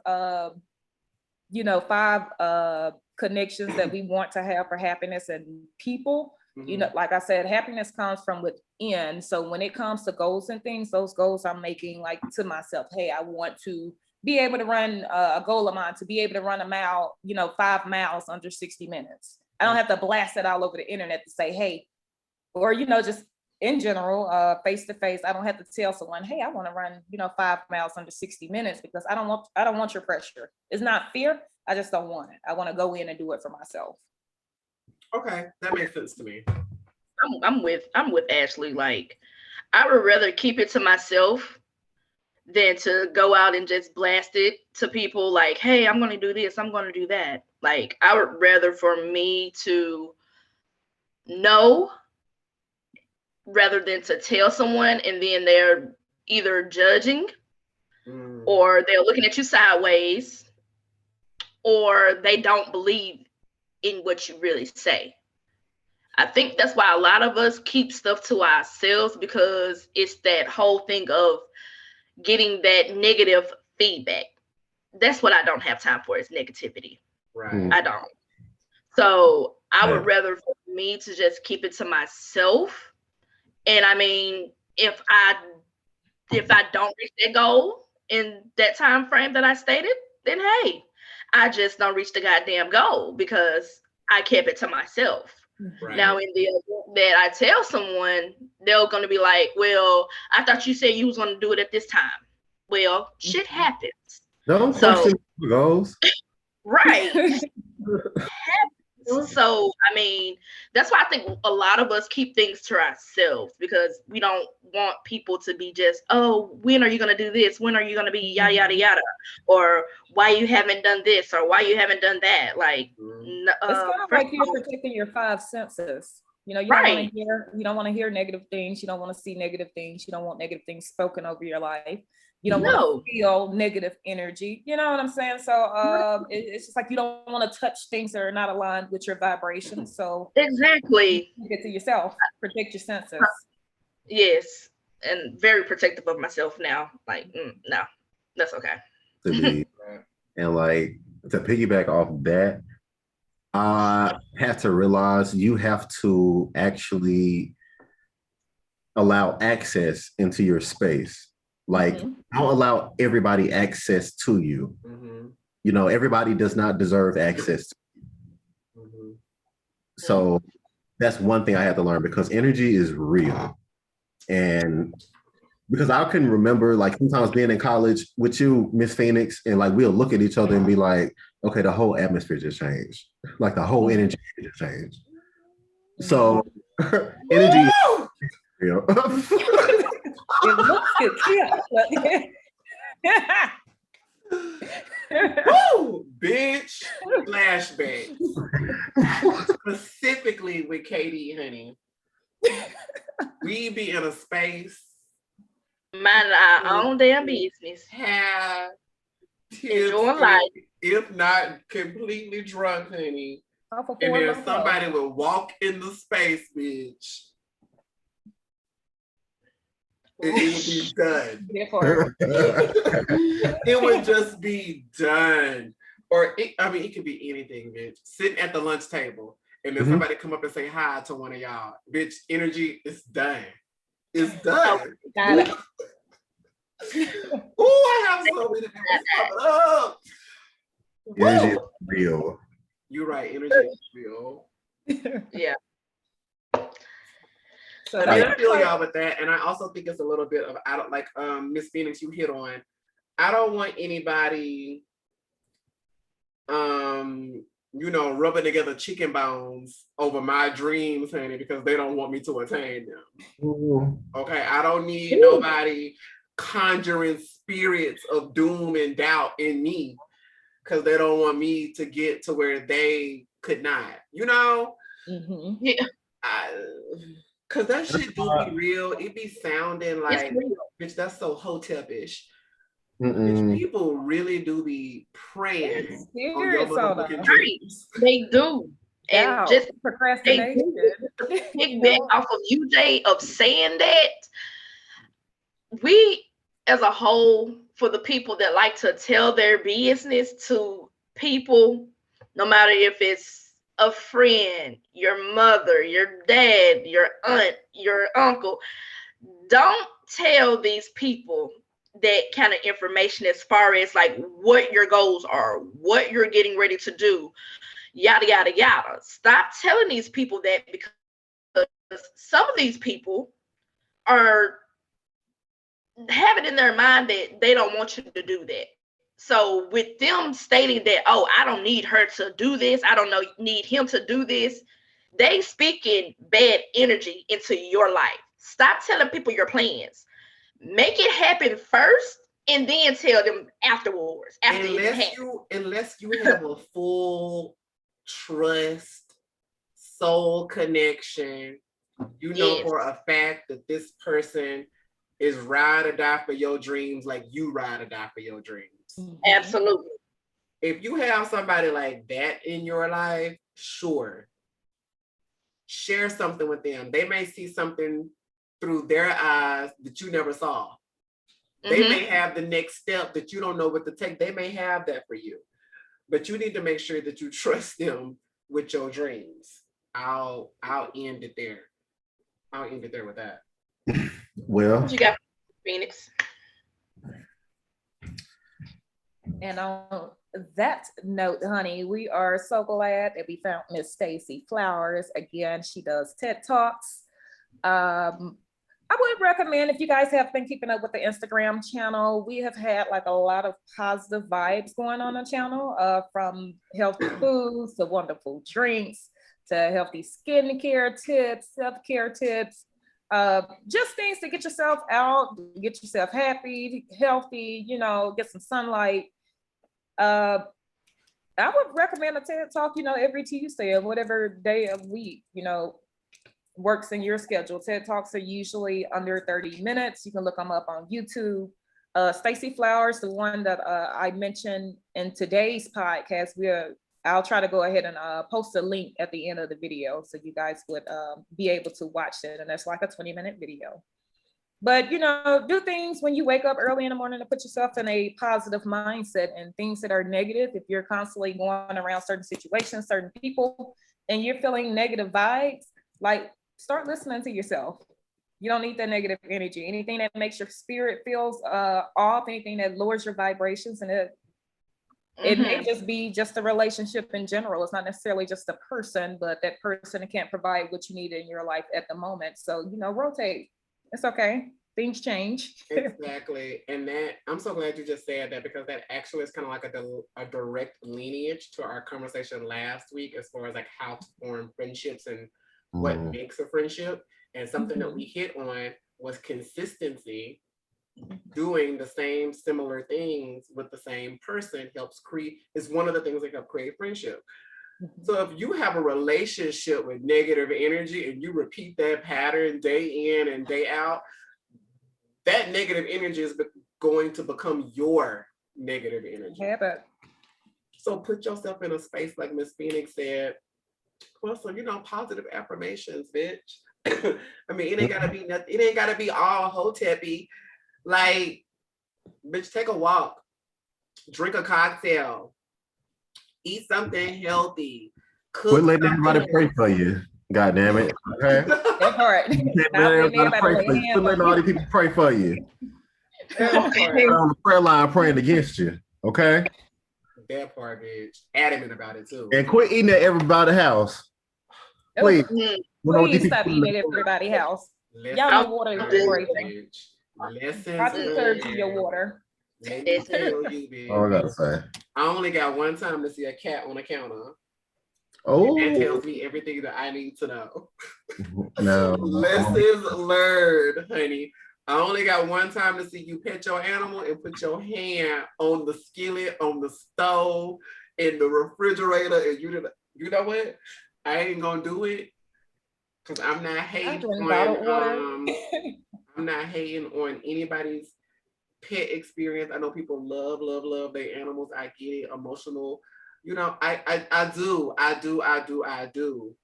connections that we want to have for happiness and people, you know, like I said, happiness comes from within. So when it comes to goals and things, those goals I'm making like to myself, hey, I want to be able to run a goal of mine to be able to run a mile, 5 miles under 60 minutes. I don't have to blast it all over the internet to say, hey, or, just in general, face to face. I don't have to tell someone, hey, I want to run, 5 miles under 60 minutes, because I don't want your pressure. It's not fear. I just don't want it. I want to go in and do it for myself. Okay, that makes sense to me. I'm with Ashley. Like, I would rather keep it to myself than to go out and just blast it to people like, hey, I'm going to do this, I'm going to do that. Like, I would rather for me to know rather than to tell someone and then they're either judging or they're looking at you sideways or they don't believe in what you really say. I think that's why a lot of us keep stuff to ourselves, because it's that whole thing of getting that negative feedback. That's what I don't have time for, is negativity. Right. I don't. So I would rather for me to just keep it to myself. And I mean, if I don't reach that goal in that time frame that I stated, then hey, I just don't reach the goddamn goal because I kept it to myself. Right. Now, in the event that I tell someone, they're going to be like, well, I thought you said you was going to do it at this time. Well, shit happens. Don't question goals. Right. So, I mean, that's why I think a lot of us keep things to ourselves, because we don't want people to be just, oh, when are you going to do this? When are you going to be yada, yada, yada? Or why you haven't done this? Or why you haven't done that? Like, it's kind of like you're protecting your 5 senses. You don't want to hear negative things. You don't want to see negative things. You don't want negative things spoken over your life. You don't want to feel negative energy. You know what I'm saying? So it's just like you don't want to touch things that are not aligned with your vibration. So exactly, keep it to yourself. Protect your senses. Yes, and very protective of myself now. Like, no, that's okay. To be, and like to piggyback off that, I have to realize you have to actually allow access into your space. Like, don't allow everybody access to you. Everybody does not deserve access to you. So that's one thing I had to learn, because energy is real. And because I can remember, like, sometimes being in college with you, Miss Phoenix, and like we'll look at each other and be like, okay, the whole atmosphere just changed. Like the whole energy just changed. So energy is real. It looks good. Woo, bitch. Flashback. Specifically with Katie, honey. We be in a space, mind our own damn business. Have enjoying life. If not completely drunk, honey. And then somebody will walk in the space, bitch. It would be done. It would just be done. Or it could be anything, bitch. Sitting at the lunch table and then somebody come up and say hi to one of y'all. Bitch, energy is done. It's done. I have so many people coming up. Energy is real. You're right, energy is real. Yeah. So I feel y'all with that, and I also think it's a little bit of, I don't like Miss Phoenix, you hit on. I don't want anybody, rubbing together chicken bones over my dreams, honey, because they don't want me to attain them. Ooh. Okay, I don't need nobody conjuring spirits of doom and doubt in me because they don't want me to get to where they could not, Mm-hmm. Yeah. Because that shit do be real. It be sounding like, bitch, that's so hotep-ish. Bitch, people really do be praying on your motherfucking dreams. They do. And just procrastination. Take back off of you, Jay, of saying that. We, as a whole, for the people that like to tell their business to people, no matter if it's a friend, your mother, your dad, your aunt, your uncle, don't tell these people that kind of information as far as like what your goals are, what you're getting ready to do, yada, yada, yada. Stop telling these people that, because some of these people are have it in their mind that they don't want you to do that. So with them stating that, oh, I don't need her to do this, I don't need him to do this, they speaking bad energy into your life. Stop telling people your plans. Make it happen first and then tell them afterwards. Unless you have a full trust, soul connection, for a fact that this person is ride or die for your dreams like you ride or die for your dreams. Absolutely. If you have somebody like that in your life, sure. Share something with them. They may see something through their eyes that you never saw. They may have the next step that you don't know what to take. They may have that for you. But you need to make sure that you trust them with your dreams. I'll end it there. I'll end it there with that. Well, what you got, Phoenix? And on that note, honey, we are so glad that we found Miss Stacey Flowers. Again, she does TED Talks. I would recommend, if you guys have been keeping up with the Instagram channel, we have had like a lot of positive vibes going on the channel, from healthy foods to wonderful drinks to healthy skincare tips, self-care tips, just things to get yourself out, get yourself happy, healthy, get some sunlight. I would recommend a TED Talk, every Tuesday or whatever day of week, works in your schedule. TED Talks are usually under 30 minutes. You can look them up on YouTube. Stacey Flowers, the one that I mentioned in today's podcast, I'll try to go ahead and post a link at the end of the video so you guys would be able to watch it. And that's like a 20-minute video. But, do things when you wake up early in the morning to put yourself in a positive mindset, and things that are negative. If you're constantly going around certain situations, certain people, and you're feeling negative vibes, like, start listening to yourself. You don't need that negative energy. Anything that makes your spirit feels off, anything that lowers your vibrations, and it may just be just a relationship in general. It's not necessarily just a person, but that person can't provide what you need in your life at the moment. So, rotate. It's okay. Things change. Exactly. And that, I'm so glad you just said that, because that actually is kind of like a direct lineage to our conversation last week as far as like how to form friendships and what makes a friendship. And something that we hit on was consistency. Doing the same similar things with the same person is one of the things that help create friendship. So if you have a relationship with negative energy and you repeat that pattern day in and day out, that negative energy is going to become your negative energy. Yeah, so put yourself in a space like Miss Phoenix said. Well, so positive affirmations, bitch. I mean, it ain't gotta be nothing. It ain't gotta be all hoteppy. Like, bitch, take a walk, drink a cocktail, eat something healthy, cook. Quit letting everybody pray for you. God damn it. Okay. That's right. Quit letting all these people pray for you. On the prayer line praying against you. Okay. That part, bitch. Adamant about it too. And quit eating at everybody's house. Please. Please stop eating at everybody's house. Y'all know water is crazy. Try to serve your water. Let me tell you, bitch. All I gotta say. I only got one time to see a cat on a counter. Oh, and that tells me everything that I need to know. no. Lessons learned, honey. I only got one time to see you pet your animal and put your hand on the skillet, on the stove, in the refrigerator, and you know what? I ain't gonna do it because I'm not hating on I'm not hating on anybody's pet experience. I know people love their animals. I get it, emotional. You know, I do.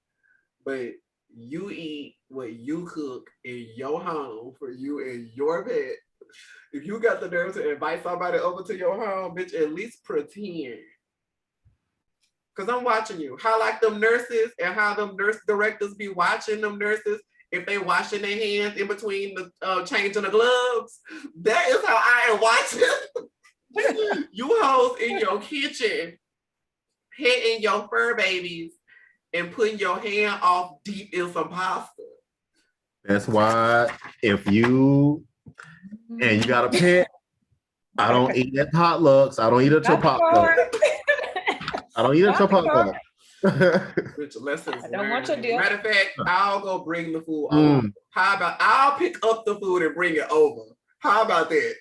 But you eat what you cook in your home for you and your pet. If you got the nerve to invite somebody over to your home, bitch, at least pretend. Cause I'm watching you. How like them nurses and how them nurse directors be watching them nurses if they washing their hands in between the changing the gloves. That is how I am watching. You hoes in your kitchen, petting your fur babies and putting your hand off deep in some pasta. That's why if you got a pet, I don't eat at potlucks. I don't eat at your potluck. I don't eat at your potluck. Which lessons I don't want your deal. Matter of fact, I'll go bring the food over. How about I'll pick up the food and bring it over? How about that?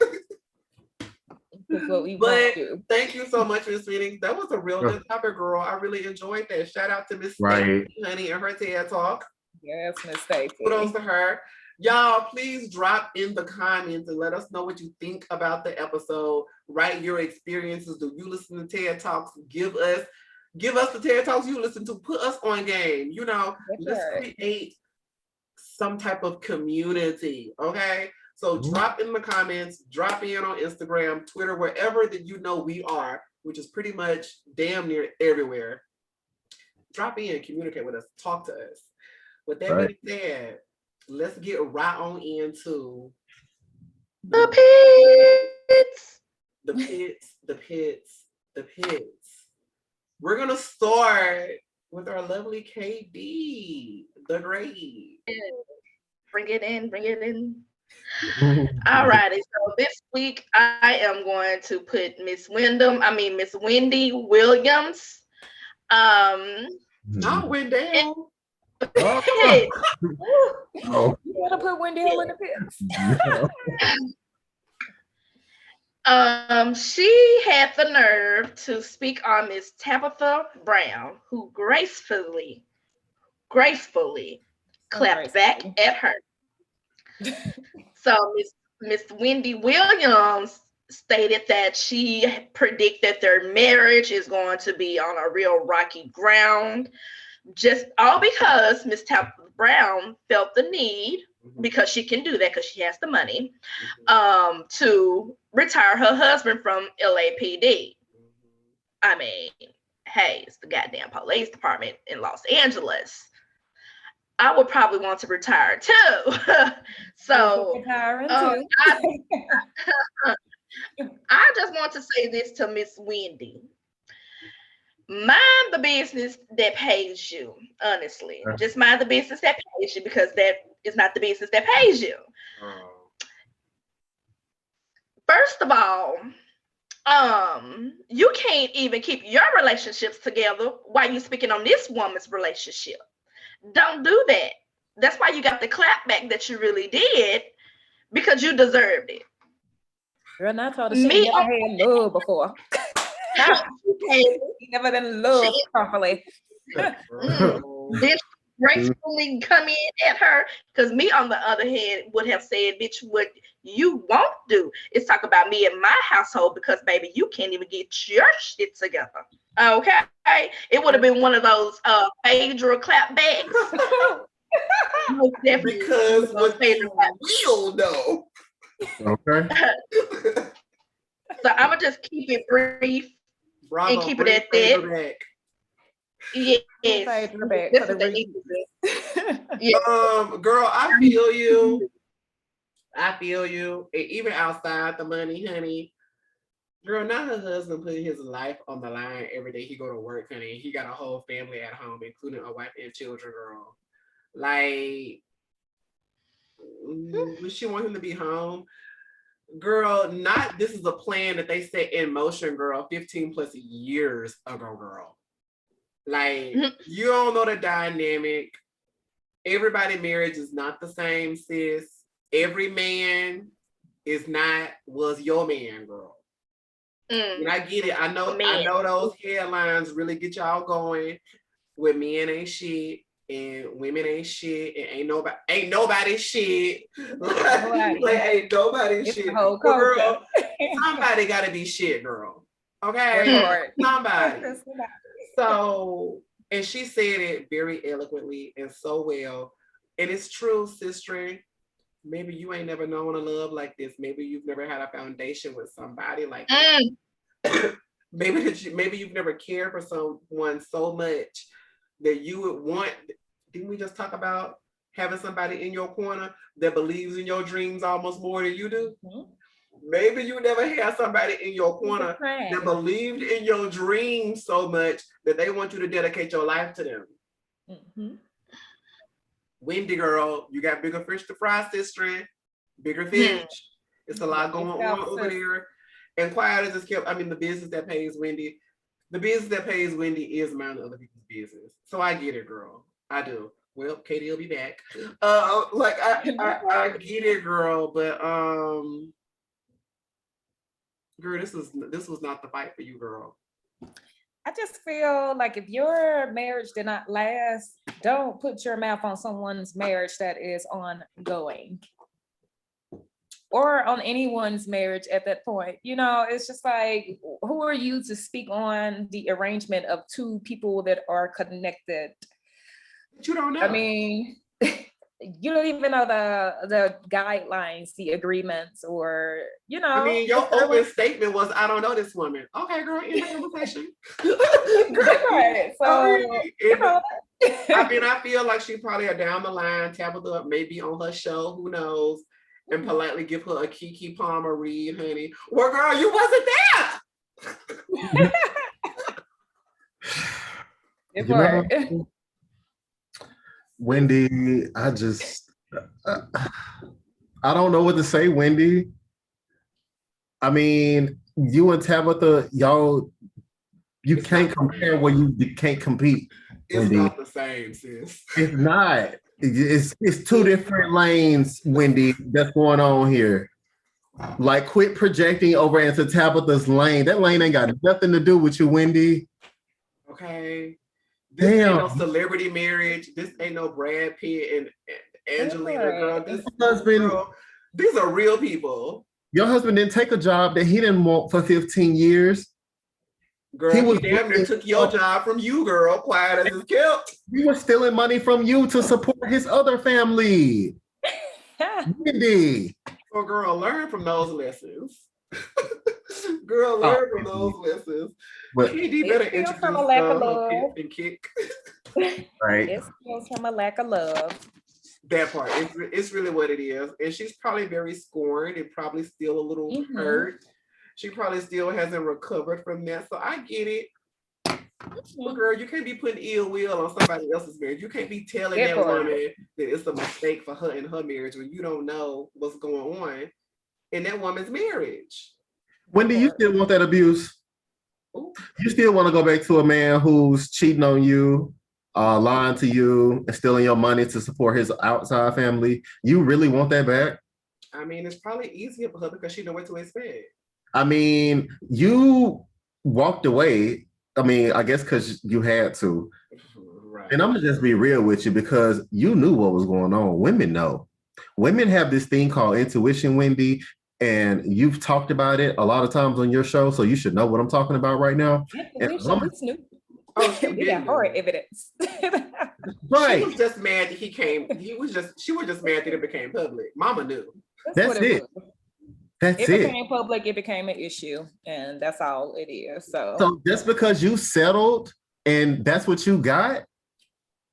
That's what we but want to do. Thank you so much, Miss Meeting. That was a real good topic, girl. I really enjoyed that. Shout out to Miss Stacey, honey, and her TED Talk. Yes, Miss Stacey. Kudos to her. Y'all, please drop in the comments and let us know what you think about the episode. Write your experiences. Do you listen to TED Talks? Give us the TED Talks you listen to. Put us on game. You know, let's create some type of community. Okay. So drop in the comments, drop in on Instagram, Twitter, wherever that you know we are, which is pretty much damn near everywhere. Drop in, communicate with us, talk to us. With that being said, let's get right on into the pits. The pits. We're gonna start with our lovely KD, the great. Bring it in. All righty. So this week I am going to put Miss Wendy Williams. Not Wendell. You gotta put Wendell in the pits. She had the nerve to speak on Miss Tabitha Brown, who gracefully clapped back at her. So Miss Wendy Williams stated that she predicted their marriage is going to be on a real rocky ground, just all because Miss Tabitha Brown felt the need, because she can do that because she has the money, to retire her husband from LAPD. I mean, hey, it's the goddamn police department in Los Angeles. I would probably want to retire too. So I just want to say this to Miss Wendy. Mind the business that pays you, honestly. Just mind the business that pays you, because that is not the business that pays you. First of all, you can't even keep your relationships together while you're speaking on this woman's relationship. Don't do that. That's why you got the clap back that you really did, because you deserved it. Girl, I told her she never had love before. She never been loved properly. Bitch gracefully come in at her, because me, on the other hand, would have said, bitch, what you won't do is talk about me in my household, because baby, you can't even get your shit together. Okay, it would have been one of those Phaedra clapbacks. Because what we'll know. Okay. So I'm gonna just keep it brief and keep it at that. Yes. Girl, I feel you. And even outside the money, honey. Girl, now her husband putting his life on the line every day he go to work, honey. He got a whole family at home, including a wife and children, girl. Like, would she want him to be home? Girl, not this is a plan that they set in motion, girl, 15 plus years ago, girl. Like, you don't know the dynamic. Everybody marriage is not the same, sis. Every man was your man, girl. And I get it. I know those headlines really get y'all going with men ain't shit and women ain't shit and ain't nobody shit. Ain't nobody shit. Girl, somebody gotta be shit, girl. Okay? Somebody. So, and she said it very eloquently and so well. And it's true, sister. Maybe you ain't never known a love like this. Maybe you've never had a foundation with somebody like this. maybe you've never cared for someone so much that you would want. Didn't we just talk about having somebody in your corner that believes in your dreams almost more than you do? Maybe you never had somebody in your corner that believed in your dreams so much that they want you to dedicate your life to them. Wendy, girl, you got bigger fish to fry, sister. Bigger fish. It's a lot going on over there. And quiet as it's kept, the business that pays Wendy is minding other people's business. So I get it, girl. I do. Well, Katie will be back. I get it, girl, but girl, this was not the fight for you, girl. I just feel like if your marriage did not last, don't put your mouth on someone's marriage that is ongoing. Or on anyone's marriage at that point. It's just like, who are you to speak on the arrangement of two people that are connected? But you don't know. You don't even know the guidelines, the agreements, or your open statement was, I don't know this woman. Okay, girl, in the conversation. Right. So, I feel like she probably down the line, Tabitha maybe on her show, who knows, and politely give her a Keke Palmer read, honey. Well, girl, you wasn't there. Wendy, I don't know what to say, Wendy. You and Tabitha, y'all, you can't compare where you can't compete. It's Wendy. Not the same, sis. It's not. It's two different lanes, Wendy, that's going on here. Like, quit projecting over into Tabitha's lane. That lane ain't got nothing to do with you, Wendy. Okay. This ain't no celebrity marriage. This ain't no Brad Pitt and Angelina, girl. This husband, girl, these are real people. Your husband didn't take a job that he didn't want for 15 years. Girl, he damn near took your job from you, girl. Quiet as it's kept. He was stealing money from you to support his other family. Wendy. So, girl, learn from those lessons. Girl, learn from those lessons. But KD better introduce from a lack of love. And kick. Right. It steals from a lack of love. That part. It's really what it is. And she's probably very scorned and probably still a little hurt. She probably still hasn't recovered from that. So I get it. But girl, you can't be putting ill will on somebody else's marriage. You can't be telling that woman that it's a mistake for her in her marriage when you don't know what's going on in that woman's marriage. Wendy, you still want that abuse? Ooh. You still want to go back to a man who's cheating on you, lying to you, and stealing your money to support his outside family? You really want that back? It's probably easier for her because she knows what to expect. You walked away. I guess because you had to. Right. And I'm gonna just be real with you because you knew what was going on. Women know. Women have this thing called intuition, Wendy, and you've talked about it a lot of times on your show, so you should know what I'm talking about right now. We got horror evidence. Right. She was just mad that he came. She was just mad that it became public. Mama knew. That's it. That's it. It became public, it became an issue, and that's all it is. So just because you settled and that's what you got,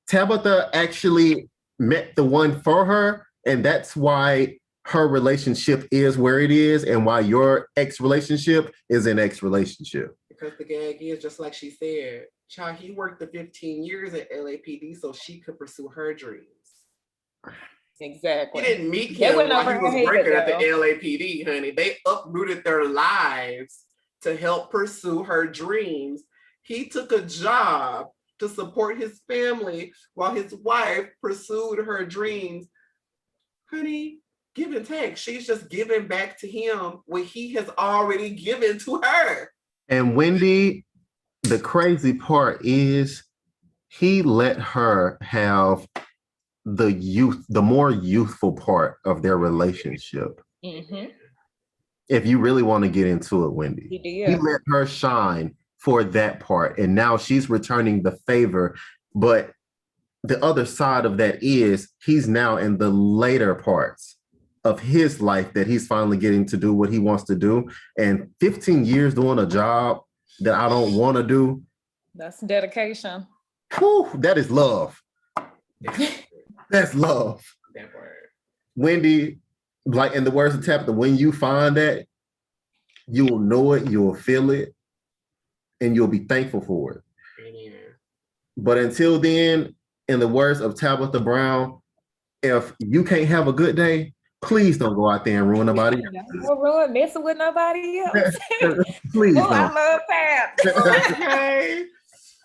Tabitha actually met the one for her, and that's why her relationship is where it is and why your ex-relationship is an ex-relationship. Because the gag is, just like she said, child, he worked the 15 years at LAPD so she could pursue her dreams. Exactly. He didn't meet him while he was working at the LAPD, honey. They uprooted their lives to help pursue her dreams. He took a job to support his family while his wife pursued her dreams. Honey, give and take. She's just giving back to him what he has already given to her. And Wendy, the crazy part is he let her have the more youthful part of their relationship. Mm-hmm. If you really want to get into it, Wendy, he let her shine for that part. And now she's returning the favor. But the other side of that is he's now in the later parts of his life that he's finally getting to do what he wants to do. And 15 years doing a job that I don't want to do. That's dedication. Whew, that is love. That's love. That word. Wendy, like in the words of Tabitha, when you find that, you will know it, you'll feel it, and you'll be thankful for it. Yeah. But until then, in the words of Tabitha Brown, if you can't have a good day, please don't go out there and ruin nobody else. Don't ruin messing with nobody else. Please don't. I love Tabs. Okay.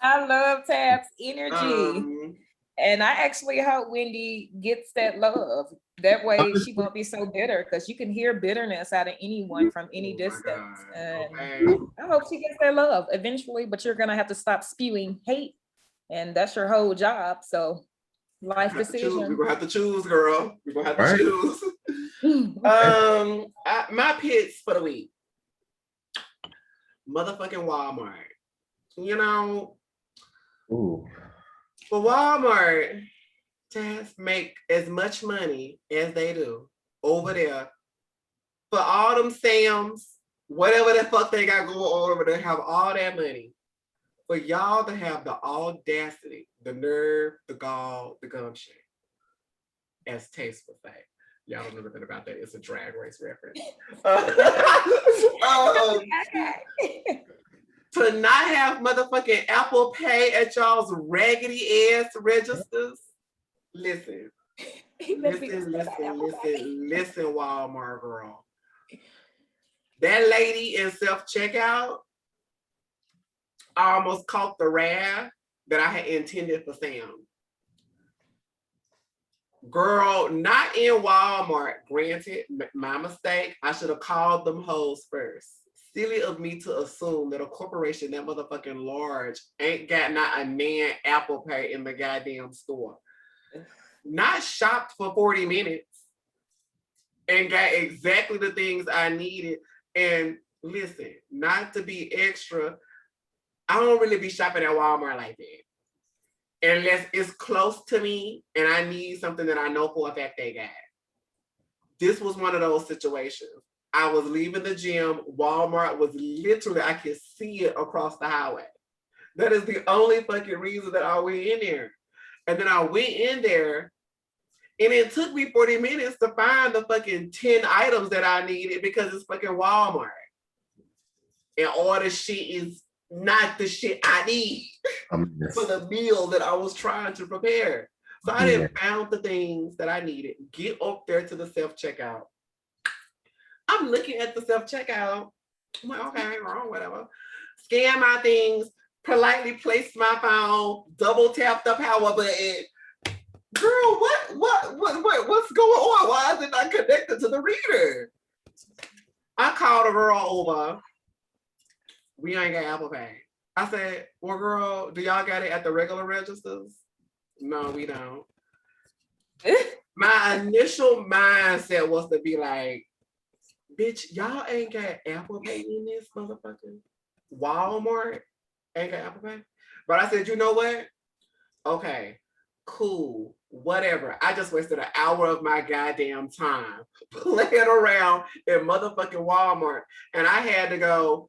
I love Tabs' energy. And I actually hope Wendy gets that love. That way she won't be so bitter, because you can hear bitterness out of anyone from any distance. And I hope she gets that love eventually, but you're gonna have to stop spewing hate. And that's your whole job. So life decision. We're gonna have to choose, girl. We're gonna have to choose. My picks for the week. Motherfucking Walmart. You know, ooh. For Walmart to make as much money as they do over there, for all them Sams, whatever the fuck they got going on over there, have all that money. For y'all to have the audacity, the nerve, the gall, the gumption, as Taste would say. Y'all don't know nothing about that. It's a Drag Race reference. To not have motherfucking Apple Pay at y'all's raggedy ass registers. Listen, Walmart girl. That lady in self-checkout almost caught the wrath that I had intended for Sam. Girl, not in Walmart. Granted, my mistake. I should have called them hoes first. Silly of me to assume that a corporation that motherfucking large ain't got not a man Apple Pay in the goddamn store. Not shopped for 40 minutes and got exactly the things I needed. And listen, not to be extra, I don't really be shopping at Walmart like that. Unless it's close to me and I need something that I know for a fact they got. This was one of those situations. I was leaving the gym. Walmart was literally, I could see it across the highway. That is the only fucking reason that I went in there. And then I went in there and it took me 40 minutes to find the fucking 10 items that I needed because it's fucking Walmart. And all the shit is not the shit I need for the meal that I was trying to prepare. So I didn't found the things that I needed. Get up there to the self-checkout. I'm looking at the self-checkout. I'm like, okay, wrong, whatever. Scan my things, politely place my phone, double tap the power button. Girl, what's going on? Why is it not connected to the reader? I called a girl over. We ain't got Apple Pay. I said, well, girl, do y'all got it at the regular registers? No, we don't. My initial mindset was to be like, bitch, y'all ain't got Apple Pay in this motherfucker. Walmart ain't got Apple Pay. But I said, you know what? Okay, cool, whatever. I just wasted an hour of my goddamn time playing around in motherfucking Walmart. And I had to go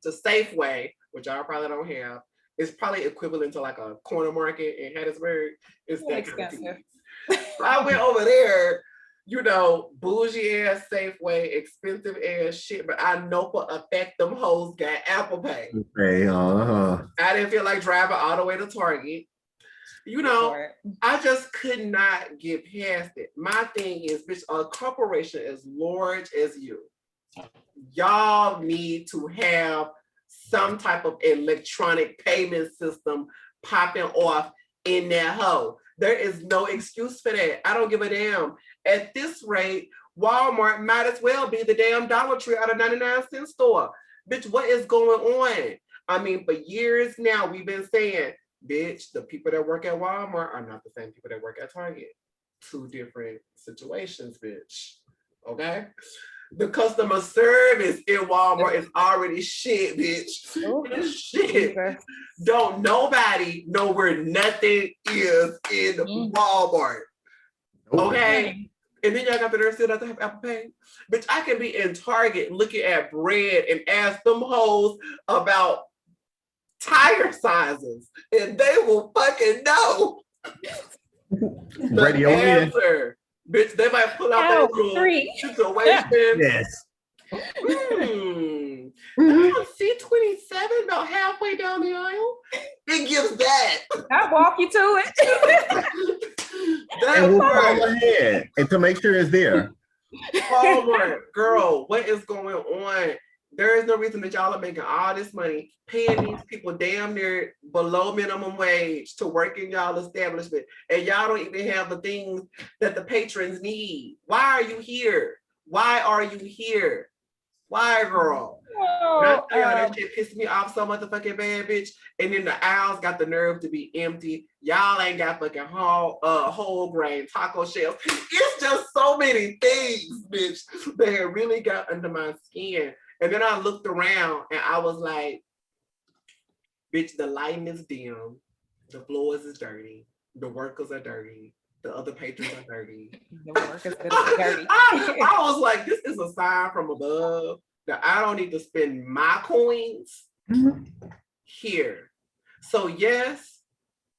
to Safeway, which y'all probably don't have. It's probably equivalent to like a corner market in Hattiesburg. It's that kind of thing. So I went over there, you know, bougie ass Safeway, expensive ass shit, but I know for a fact them hoes got Apple Pay. Okay, I didn't feel like driving all the way to Target. You know, I just could not get past it. My thing is, bitch, a corporation as large as you, y'all need to have some type of electronic payment system popping off in that hoe. There is no excuse for that. I don't give a damn. At this rate, Walmart might as well be the damn Dollar Tree out of 99-cent store. Bitch, what is going on? I mean, for years now, we've been saying, bitch, the people that work at Walmart are not the same people that work at Target. Two different situations, bitch. Okay? The customer service in Walmart is already shit, bitch. It's shit. Don't nobody know where nothing is in Walmart. Okay? And then y'all got the nerve still not to have Apple Pay. Bitch, I can be in Target looking at bread and ask them hoes about tire sizes, and they will fucking know the answer. Bitch, they might pull out that little situation. Yes. C27 about halfway down the aisle. It gives that. I'll walk you to it. And we'll call ahead and to make sure it's there. Walmart, girl, what is going on? There is no reason that y'all are making all this money, paying these people damn near below minimum wage to work in y'all establishment, and y'all don't even have the things that the patrons need. Why are you here? Why are you here? Why, girl? That shit pissed me off so motherfucking bad, bitch. And then the aisles got the nerve to be empty. Y'all ain't got fucking whole grain taco shells. It's just so many things, bitch, that have really got under my skin. And then I looked around and I was like, bitch, the lighting is dim. The floors is dirty. The workers are dirty. The other patrons are dirty. The workers are dirty. I was like, this is a sign from above that I don't need to spend my coins here. So yes,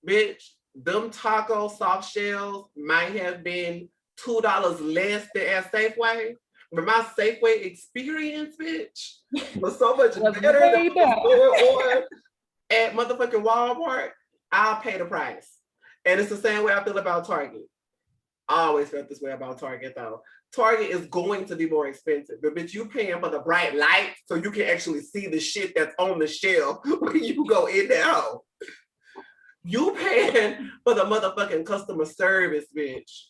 bitch, them taco soft shells might have been $2 less than at Safeway. But my Safeway experience, bitch, was so much better than what's going on at motherfucking Walmart. I'll pay the price. And it's the same way I feel about Target. I always felt this way about Target, though. Target is going to be more expensive. But bitch, you paying for the bright light so you can actually see the shit that's on the shelf when you go in there. You paying for the motherfucking customer service, bitch.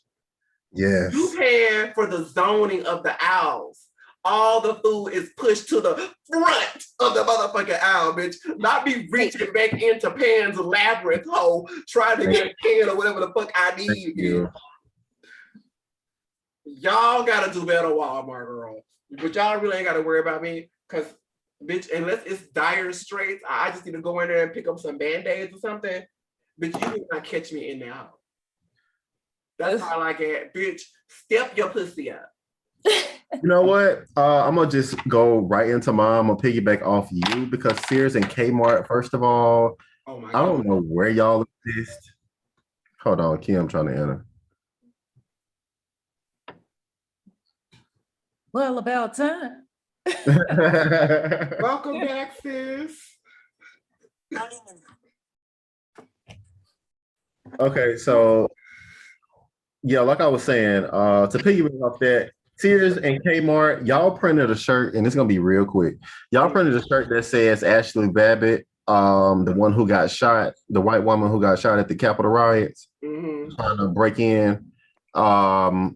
Yes. You paying for the zoning of the aisles. All the food is pushed to the front of the motherfucking aisle, bitch. Not be reaching back into Pan's Labyrinth hole trying to get a can or whatever the fuck I need. Y'all gotta do better, Walmart, girl. But y'all really ain't gotta worry about me, because, bitch, unless it's dire straits, I just need to go in there and pick up some Band-Aids or something. Bitch, you will not catch me in the house. That's all I get. Bitch, step your pussy up. You know what? I'm gonna just go right into mine. I'm gonna piggyback off you because Sears and Kmart, first of all, I don't know where y'all exist. Hold on, Kim, I'm trying to enter. Well, about time. Welcome back, sis. Okay, so yeah, like I was saying, to piggyback off that, Sears and Kmart, y'all printed a shirt, and it's gonna be real quick. Y'all printed a shirt that says Ashley Babbitt, the one who got shot, the white woman who got shot at the Capitol riots, trying to break in. Y'all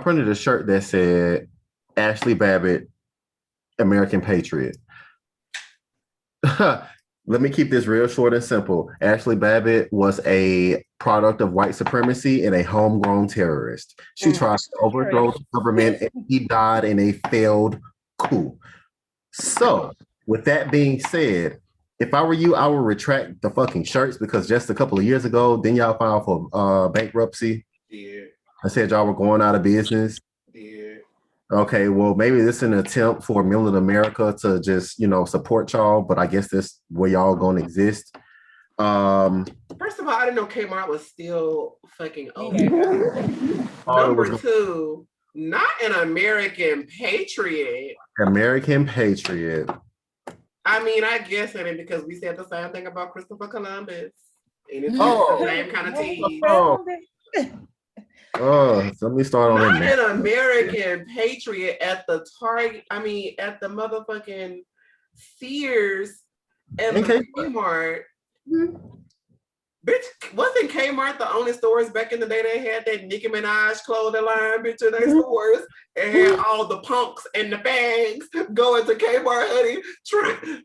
printed a shirt that said Ashley Babbitt, American Patriot. Let me keep this real short and simple. Ashley Babbitt was a product of white supremacy and a homegrown terrorist. She tried to overthrow the government and he died in a failed coup. So, with that being said, if I were you, I would retract the fucking shirts because just a couple of years ago, then y'all filed for bankruptcy. Yeah. I said y'all were going out of business. Yeah. Okay, well, maybe this is an attempt for Middle America to just, support y'all, but I guess that's where y'all gonna exist. First of all, I didn't know Kmart was still fucking open. Number two, not an American Patriot. American Patriot. I mean, I guess it because we said the same thing about Christopher Columbus. And it's the same kind of tea. So let me start on not an American Patriot at the Target. I mean, at the motherfucking Sears and the Kmart. Kmart the only stores back in the day they had that Nicki Minaj clothing line, bitch, in their stores, and had all the punks and the bags going to Kmart, honey,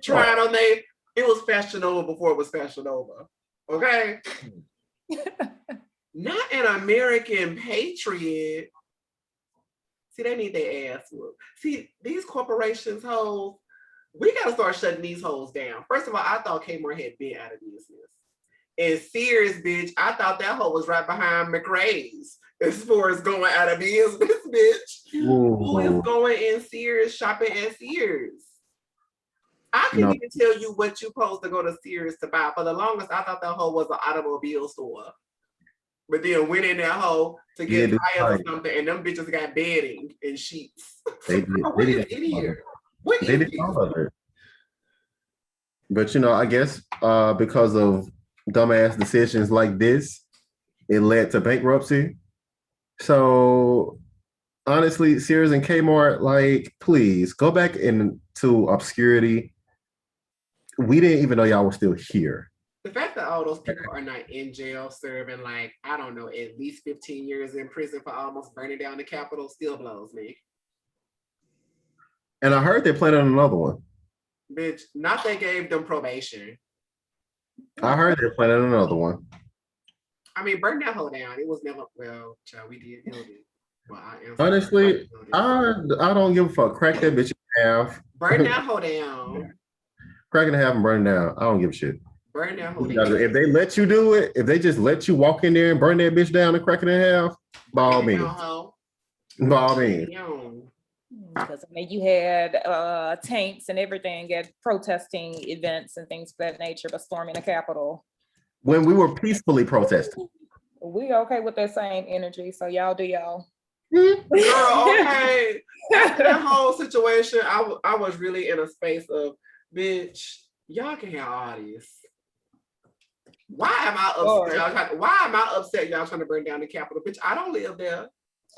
trying on they. It was Fashion Nova before it was Fashion Nova. Okay? Not an American patriot. See, they need their ass whooped. See, these corporations, hoes, we gotta start shutting these hoes down. First of all, I thought Kmart had been out of business. And Sears, bitch, I thought that hoe was right behind McRae's as far as going out of business, bitch. Ooh. Who is going in Sears, shopping at Sears? I couldn't even tell you what you're supposed to go to Sears to buy. For the longest, I thought that hoe was an automobile store. But then went in that hoe to get tires or something, and them bitches got bedding and sheets. They did. What is in here? What They did all of it. But I guess because of dumbass decisions like this, it led to bankruptcy. So honestly, Sears and Kmart, like, please go back into obscurity. We didn't even know y'all were still here. The fact that all those people are not in jail serving, like, I don't know, at least 15 years in prison for almost burning down the Capitol still blows me. And I heard they're planning another one. Bitch, not they gave them probation. I heard they're planning another one. I mean, burn that hoe down. It was never, well, child, we did build it. Well, Honestly, I don't give a fuck. Crack that bitch in half. Burn that hoe down. Crack it in half and burn it down. I don't give a shit. Burn that hoe down. If they let you do it, if they just let you walk in there and burn that bitch down and crack it in half, by all means. By all means. Because you had tanks and everything at protesting events and things of that nature, but storming the Capitol. When we were peacefully protesting. We okay with that same energy, so y'all do y'all. Girl, okay. After that whole situation, I was really in a space of, bitch, y'all can have all this. Why am I upset? Y'all trying to burn down the Capitol? Bitch, I don't live there.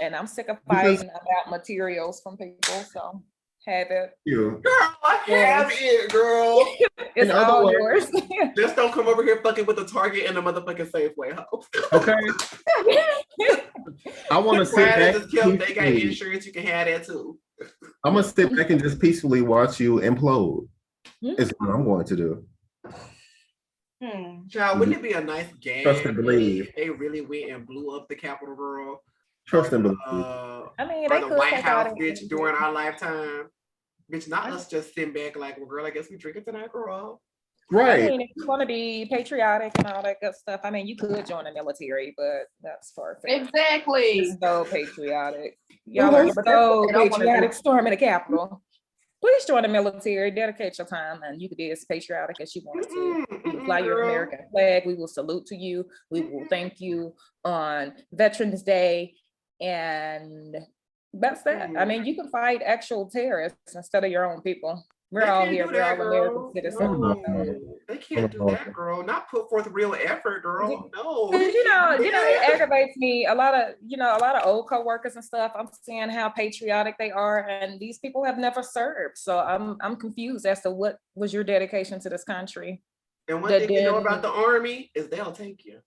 And I'm sick of fighting about materials from people, so have it. Girl, have it, girl. It's all yours. Just don't come over here fucking with the Target and the motherfucking Safeway, ho. Okay. I want to sit back. They got insurance, you can have that too. I'm gonna sit back and just peacefully watch you implode. Is what I'm going to do. Child, wouldn't it be a nice game? Trust and believe. If they really went and blew up the Capitol, girl. Trust and believe. I mean, they the White House, bitch, during our lifetime. Bitch, not us just sitting back like, well, girl, I guess we drink it tonight, girl. Right. I mean, if you want to be patriotic and all that good stuff, I mean, you could join the military, but that's far-fetched. Exactly. It's so patriotic. Y'all are so patriotic storming the Capitol. Please join the military, dedicate your time, and you can be as patriotic as you want to. You can fly your American flag. We will salute to you. We will thank you on Veterans Day. And that's that. I mean, you can fight actual terrorists instead of your own people. We're all here. We're all American citizens. No, they can't do that, girl. Not put forth real effort, girl. No. It aggravates me. A lot of old coworkers and stuff. I'm seeing how patriotic they are, and these people have never served. So I'm confused as to what was your dedication to this country. And one thing you know about the Army is they'll take you.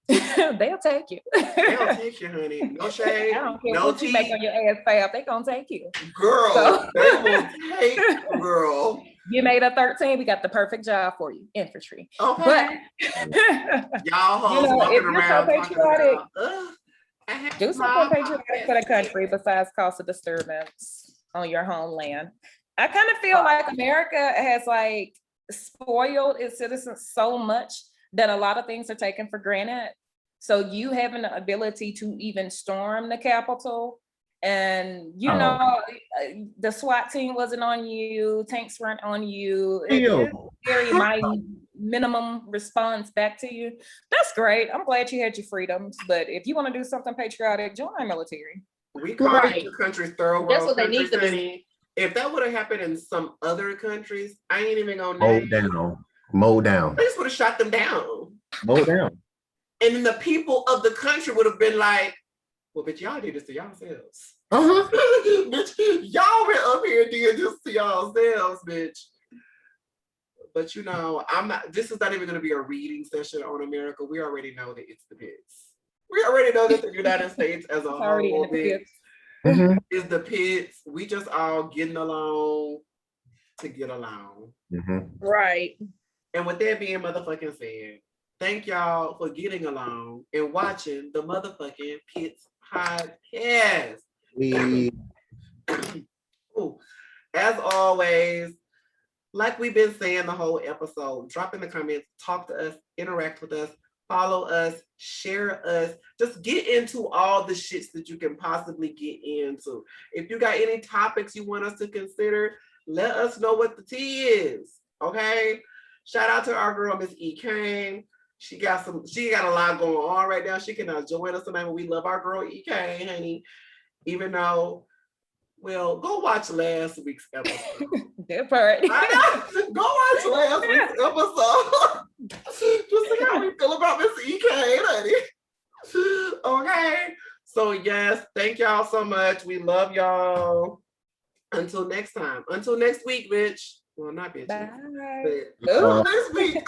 They'll take you. They'll take you, honey. No shade. I don't care no what you make on your ass fab. They gonna take you, girl. So. They will take you, girl. You made a 13. We got the perfect job for you, infantry. Okay. But y'all hoes walking around talking about, do something patriotic for the country besides cause a disturbance on your homeland. I kind of feel like America has like spoiled its citizens so much that a lot of things are taken for granted. So you having the ability to even storm the Capitol, and the SWAT team wasn't on you, tanks weren't on you. It's very minimum response back to you. That's great. I'm glad you had your freedoms, but if you want to do something patriotic, join our military. We call the countries third world. That's what they need to do. If that would have happened in some other countries, I ain't even gonna name. Mow down. They just would have shot them down. Mow down. And then the people of the country would have been like, well, bitch, y'all did this to yourselves. Bitch, y'all been up here doing this to yourselves, bitch. but you know, I'm not. This is not even going to be a reading session on America. We already know that it's the pits. We already know that the United States as a already in whole the pits. Mhm. is the pits. We just all getting along to get along. Mhm. Right. And with that being motherfucking said, thank y'all for getting along and watching the motherfucking Pits podcast. Ooh. As always, like we've been saying the whole episode, drop in the comments, talk to us, interact with us, follow us, share us. Just get into all the shits that you can possibly get into. If you got any topics you want us to consider, let us know what the tea is. Okay? Shout out to our girl, Miss E. Kane. She got a lot going on right now. She cannot join us tonight, but we love our girl E. Kane, honey. Even though, well, go watch last week's episode. That part. Go watch last week's episode. Just see how we feel about Miss E. Kane, honey. Okay. So yes, thank y'all so much. We love y'all. Until next time. Until next week, bitch. Well, not bitch. Bye. But until next week.